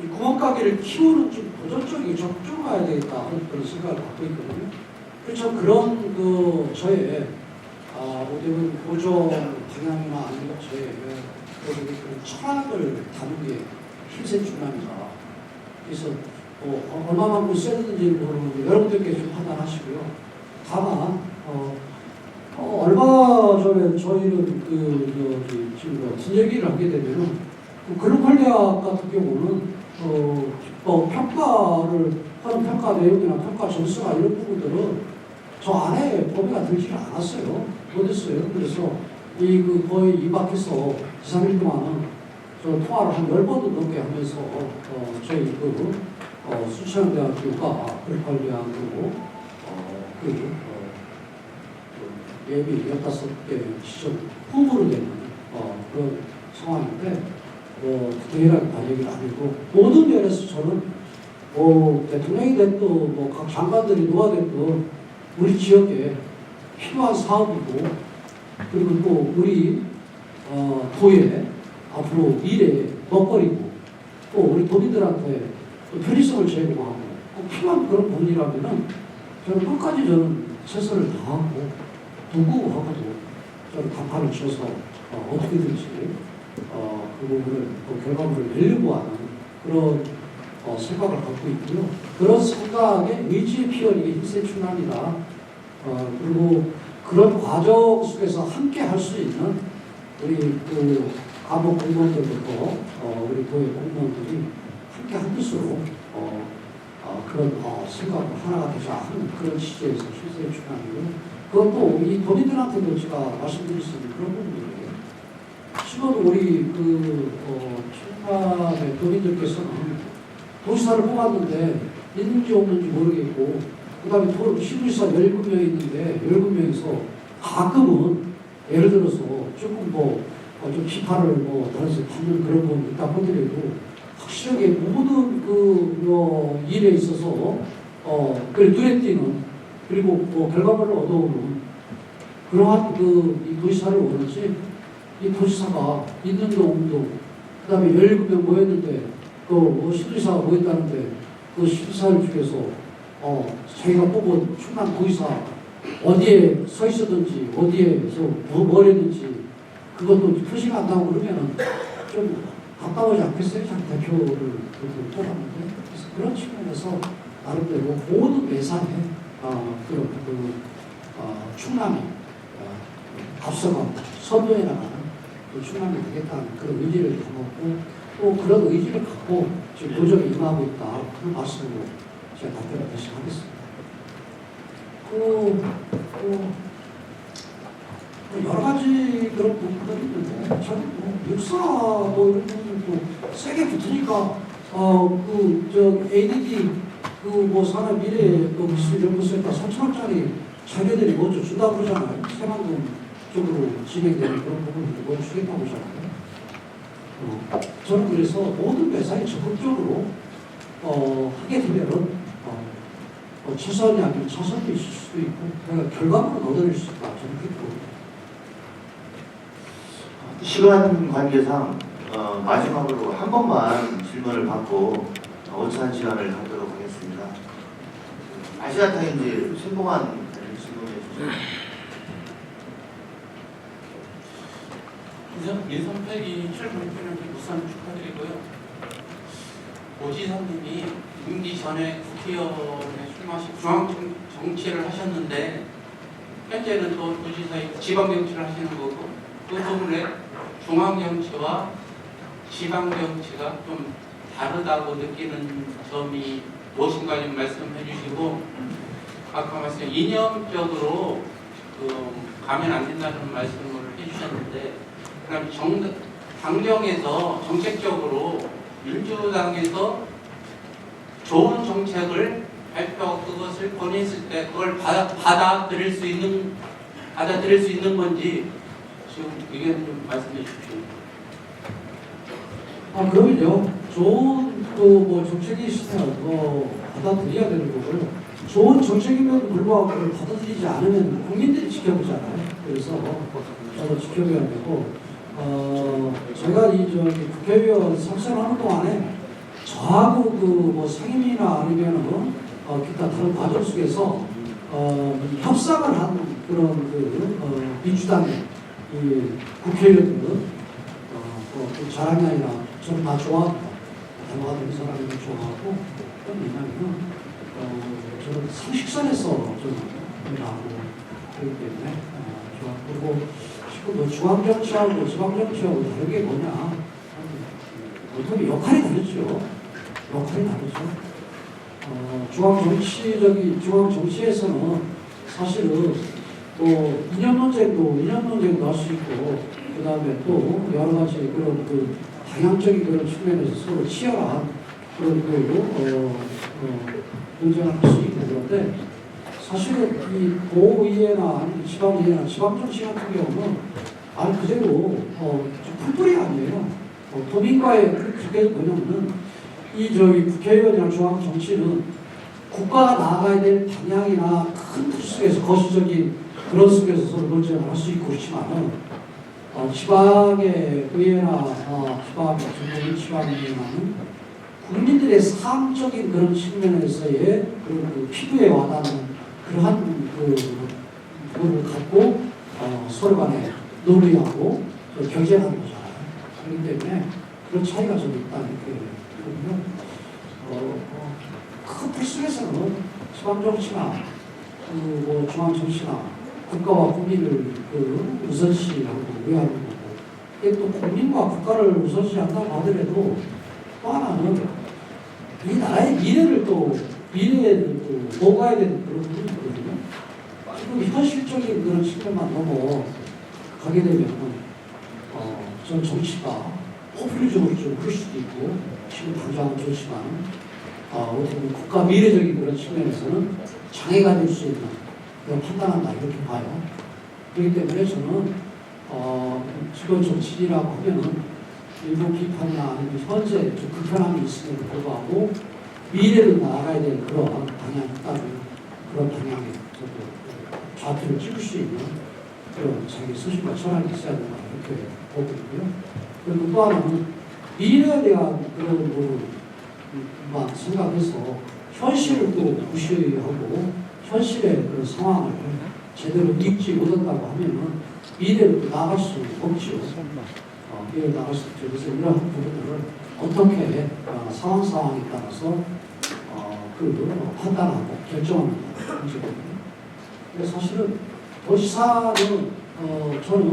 이 구멍가게를 키우는 좀 도전적이게 적극적으로 되겠다 하는 그런 생각을 갖고 있거든요. 그래서 그런 저의 모델은 보정 방향이나 아니면 저의 그런 철학을 다루는 게 힘센 중남이다. 그래서 얼마만큼 셌는지 모르는데 여러분들께 좀 판단하시고요. 다만 얼마 전에 저희는 지금 진얘기를 하게 되면은 글로벌 대학 같은 경우는 평가를 하는 평가 내용이나 평가 점수나 이런 부분들은 저 안에 범위가 들지를 않았어요. 못했어요. 그래서 거의 2박해서 2, 3일 동안은 저 통화를 한 10번도 넘게 하면서 저희 순천대학교가 글로벌 대학교 예비 15개 시점 후보로 되는 그런 상황인데 디테일하게 다 얘기를 안 해도 모든 면에서 저는 대통령이 됐든 각 장관들이 누가 됐든 우리 지역에 필요한 사업이고 그리고 또 우리 도의 앞으로 미래의 먹거리고 또 우리 도민들한테 편의성을 제공하고 꼭 필요한 그런 부분이라면은 저는 끝까지 저는 최선을 다하고 누구하고도 저는 간판을 쳐서 어떻게든지 그 부분을 결과물을 내려고 하는 그런 생각을 갖고 있고요. 그런 생각에 의지의 피어리게 힘센 충남이다. 그리고 그런 과정 속에서 함께 할 수 있는 우리 감옥 공무원들부터 우리 도의 공무원들이 함께 한 뜻으로 그런 생각을 하나가 되자 하는 그런 취지에서 힘센 충남이고요. 그것도 이 도민들한테도 제가 말씀드릴 수 있는 그런 부분이에요. 지금 우리 충남의 도민들께서는 도지사를 뽑았는데 있는지 없는지 모르겠고 그 다음에 시도지사 17명이 있는데 17명에서 가끔은 예를 들어서 조금 좀 비판을 다른 데 받는 그런 부분이 있다 하더라도 확실하게 모든 일에 있어서 눈에 띄는 그리고 결과물을 얻어오는 그러한 이 도지사를 원하지 이 도지사가 있는도 없는도 그 다음에 17명 모였는데 시도지사가 모였다는데 그 시도지사를 중에서 자기가 뽑은 충남 도지사 어디에 서 있었든지 어디에서 뭘 했는지 그것도 표시가 안 나오고 그러면은 좀 가까워지 않겠어요? 장 대표를 뽑았는데 그래서 그런 측면에서 나름대로 모든 매산에 충남이 앞서가고 선도해 나가는 충남이 되겠다는 그런 의지를 담았고 또 그런 의지를 갖고 지금 도정에 임하고 있다 그런 말씀으로 제가 답변을 다시 하겠습니다. 여러 가지 그런 부분들이 있는데 저는 육사 이런 부분도 세게 붙으니까 ADD 산업 미래 기술 연구소에다 3천억짜리 자료들이 먼저 준다고 그러잖아요. 새만금 쪽으로 진행되는 그런 부분을 먼저 주겠다고 하잖아요. 저는 그래서 모든 회사에 적극적으로 하게 되면은 최선이 아닌 차선도 있을 수도 있고 그러니까 결과물을 얻어낼 수 있다. 저는 그렇게 봅니다. 시간 관계상 마지막으로 한 번만 질문을 받고 어차한 시간을 갖도록 하겠습니다. 아시아타임즈 신봉환 질문해 주세요. 민선택이 출범표는 우선 축하드리고요. 오지사님이 임기 전에 국회의원에 출마하신 중앙 정치를 하셨는데 현재는 또 도지사의 지방 정치를 하시는 거고 그 때문에 중앙 정치와 지방 정치가 좀 다르다고 느끼는 점이 무엇인가 좀 말씀해 주시고 아까 말씀 이념적으로 가면 안 된다는 말씀을 해주셨는데 그럼 당정에서 정책적으로 민주당에서 좋은 정책을 발표 그것을 권했을 때 그걸 받아들일 수 있는 건지 지금 의견 좀 말씀해 주십시오. 그러면요. 좋은 정책이 있으면 받아들여야 되는 거고요. 좋은 정책임에도 불구하고 그걸 받아들이지 않으면 국민들이 지켜보잖아요. 그래서 저도 지켜봐야 되고 제가 국회의원 상선하는 동안에 저하고 상임위나 아니면 기타 다른 과정 속에서 협상을 한 그런 민주당의 국회의원들은 자랑이 아니라 저는 다 좋아합니다. 대화가 되는 사람을 좋아하고 왜냐하면 저는 상식선에서 좀 나오고 그렇기 때문에 좋아하고 그리고 지금 중앙정치하고 지방정치하고 다른 게 뭐냐 보통 역할이 다르죠. 역할이 다르죠. 중앙 정치에서는 사실은 이념 논쟁도 할 수 있고, 그 다음에 또 여러 가지 그런 그 방향적인 그런 측면에서 서로 치열한 그런 논쟁을 할 수 있고, 그런데 사실은 이 고의회나 아니면 지방의회나 지방정치 같은 경우는 말 그대로 풀뿌리 아니에요. 도민과의 그게 뭐냐면은 국회의원이나 중앙 정치는 국가가 나아가야 될 방향이나 큰 틀 속에서 거시적인 그런 속에서 서로 논쟁을 할 수 있고 그렇지만은 지방의 의회나 지방의회는 국민들의 삶적인 그런 측면에서의 그 피부에 와닿는 그러한 그거를 갖고 서로 간에 논의하고 경쟁하는 거잖아요. 그렇기 때문에 그런 차이가 좀 있다는 게 보면 큰 틀 속에서는 지방정치나 중앙정치나 국가와 국민을 우선시하고 의하는 거고, 이게 또 국민과 국가를 우선시한다고 하더라도 또 하나는 이 나라의 미래를 먹어야 되는 그런 부분이 있거든요. 지금 현실적인 그런 측면만 넘어가게 되면 전 정치가 포퓰리즘으로 좀 그럴 수도 있고, 지금 당장은 좋지만 어떻게 보면 국가 미래적인 그런 측면에서는 장애가 될 수 있는 그런 판단한다 이렇게 봐요. 그렇기 때문에 저는 지금 정치인이라고 하면은 일부 비판이나 아니면 현재 좀 불편함이 있음에도 불구하고 미래를 나아가야 될 그런 방향이 있다는 그런 방향에 좌표를 찍을 수 있는 그런 자기 소신과 철학이 있어야 된다 이렇게 보고 있고요. 그리고 또 하나는 미래에 대한 그런 부분만 생각해서 현실을 또 무시하고 현실의 그런 상황을 제대로 읽지 못한다고 하면은 미래로 나아갈 수 없죠. 미래로 나아갈 수 없죠. 그래서 이러한 부분들을 어떻게 상황에 따라서 판단하고 결정하는 문제거든요. 근데 사실은 도지사는 저는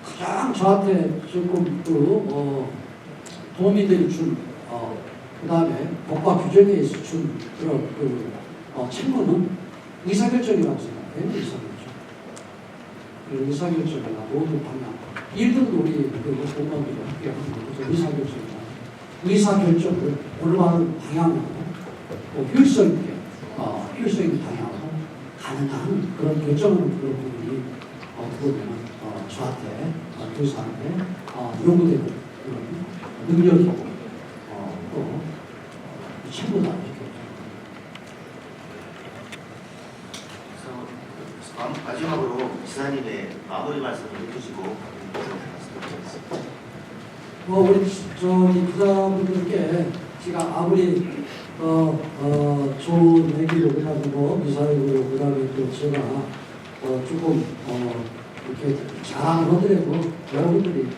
가장 저한테 조금 도움이 되는 그 다음에 법과 규정에 있어 준 그런 책무는 의사결정이라고 생각해요. 의사결정이나 모든 방향. 일들도 우리 공무원들이 함께 하는 거죠. 의사결정을 올바른 방향으로 효율성 있는 방향으로 가능한 그런 결정하는 그런 부분이 어떻게 보면 저한테 교사한테 요구되는 그런 능력이고 또 책무다 이렇게. 그래서 마지막으로 기사님의 마무리 말씀을 해주시고 우리 기자분들께 제가 아무리 좋은 얘기로 그래가지고 미사일로 그다음에 또 제가 조금 이렇게 자랑을 하더라도 여러분들이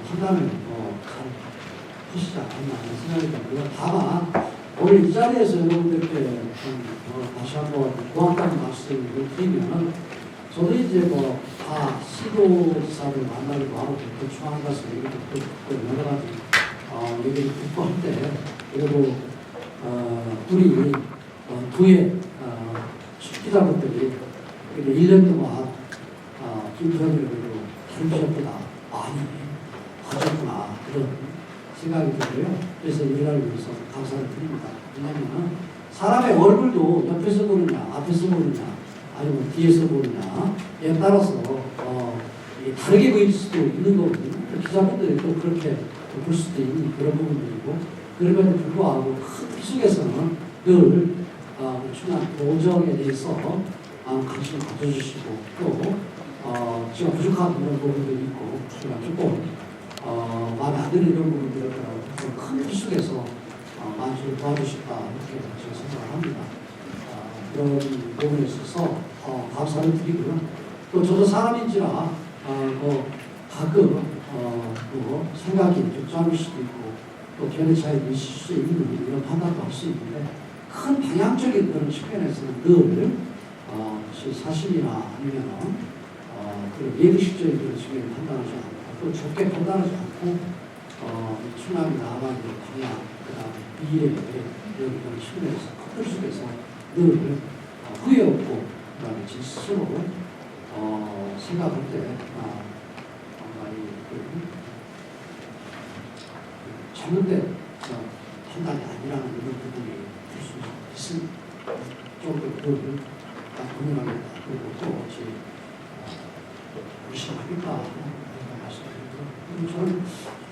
판단을 하시지 않나 하는 생각이 들고요. 다만 오늘 이 자리에서 여러분들께 다시 한번 고맙다는 말씀을 드리면 저도 이제 다 시도지사를 만나기도 하고 또 중앙 가서 얘기도 듣고 여러 가지 얘기를 듣고 할 때 그래도 우리 두의 기자분들이 1년 동안 김현우를 다른 지역보다 많이 하셨구나 그런 생각이 들고요. 그래서 이를 위해서 감사를 드립니다. 왜냐하면 사람의 얼굴도 옆에서 보느냐 앞에서 보느냐 아니면 뒤에서 보느냐에 따라서 다르게 보일 수도 있는 거거든요. 기자분들이 또 그렇게 볼 수도 있는 그런 부분들이고, 그럼에도 불구하고 큰 속에서는 늘 충남 도정에 대해서 관심을 가져주시고 또 제가 부족한 그런 부분들이 있고 제가 조금 마음에 안 드는 이런 부분들을 큰 속에서 많이 좀 도와주셨다 이렇게 제가 생각을 합니다. 그런 부분에 있어서 감사를 드리고요. 또 저도 사람인지라 가끔 생각이 좀 짧을 수도 있고 또 견해 차이가 있을 수 있는 이런 판단도 할 수 있는데 큰 방향적인 그런 측면에서는 늘 사실이나 아니면은 그 예의식적인 그런 측면을 판단하지 않고 또 좁게 판단하지 않고 충남이 나아가는 방향, 그다음에 미래 이런 측면에서 큰 속에서 늘 후회 없고 그다음에 제 스스로 생각할 때 많이 잘못된 판단이 아니라는 이런 부분이 될 수 있을 정도로 그걸 딱 공유하겠다. 그리고 또 제 무시하니까 말씀드리고 저는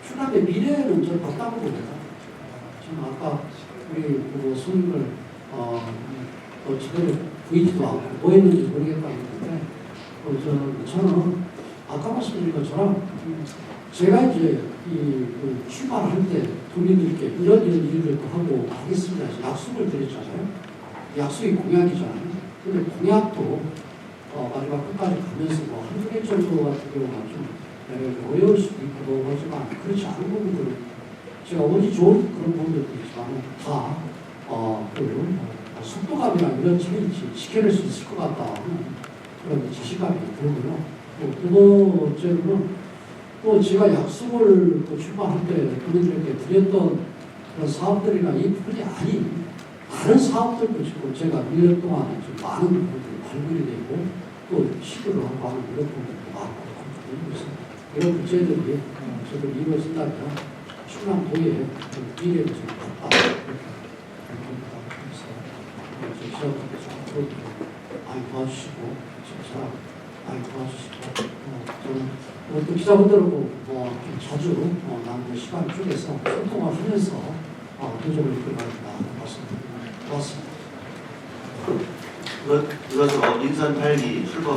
충남의 미래는 좀 봤다고 봅니다. 지금 아까 우리 손님을 또 제대로 보이지도 않고 뭐 했는지 모르겠다고 했는데 저는 아까 말씀드린 것처럼 제가 이제 출발할 때 국민들께 이런 일을 또 하고 하겠습니다. 약속을 드렸잖아요. 약속이 공약이잖아요. 근데 공약도 마지막 끝까지 가면서 뭐 한두 개 정도 같은 경우가 좀 어려울 수도 있고 하지만 그렇지 않은 부분들은 제가 어디 좋은 그런 부분들도 있지만 다 속도감이나 이런 차이 지켜낼 수 있을 것 같다 그런 자신감이 들고요. 두 번째로는 또 제가 약속을 출발할 때 그분들에게 드렸던 그런 사업들이나 이 부분이 아닌 다른 사업들도 지금 제가 1년 동안 좀 많은 부분들이 발굴이 되고 또 시도를 하고 하는 이런 부분도 많고 그래서 이런 문제들이 저도 이루어진다면 충남도의 미래를 좀 봤다 이렇게 생각합니다. 그래서 시장님께서 앞으로 많이 도와주시고 진짜 많이 도와주시고 저는 또 기자분들하고 좀 자주 나는 시간 쪽에서 소통을 하면서 도전을 이끌어가겠다 말씀드립니다. 고맙습니다. 이것으로 인선 8기 출범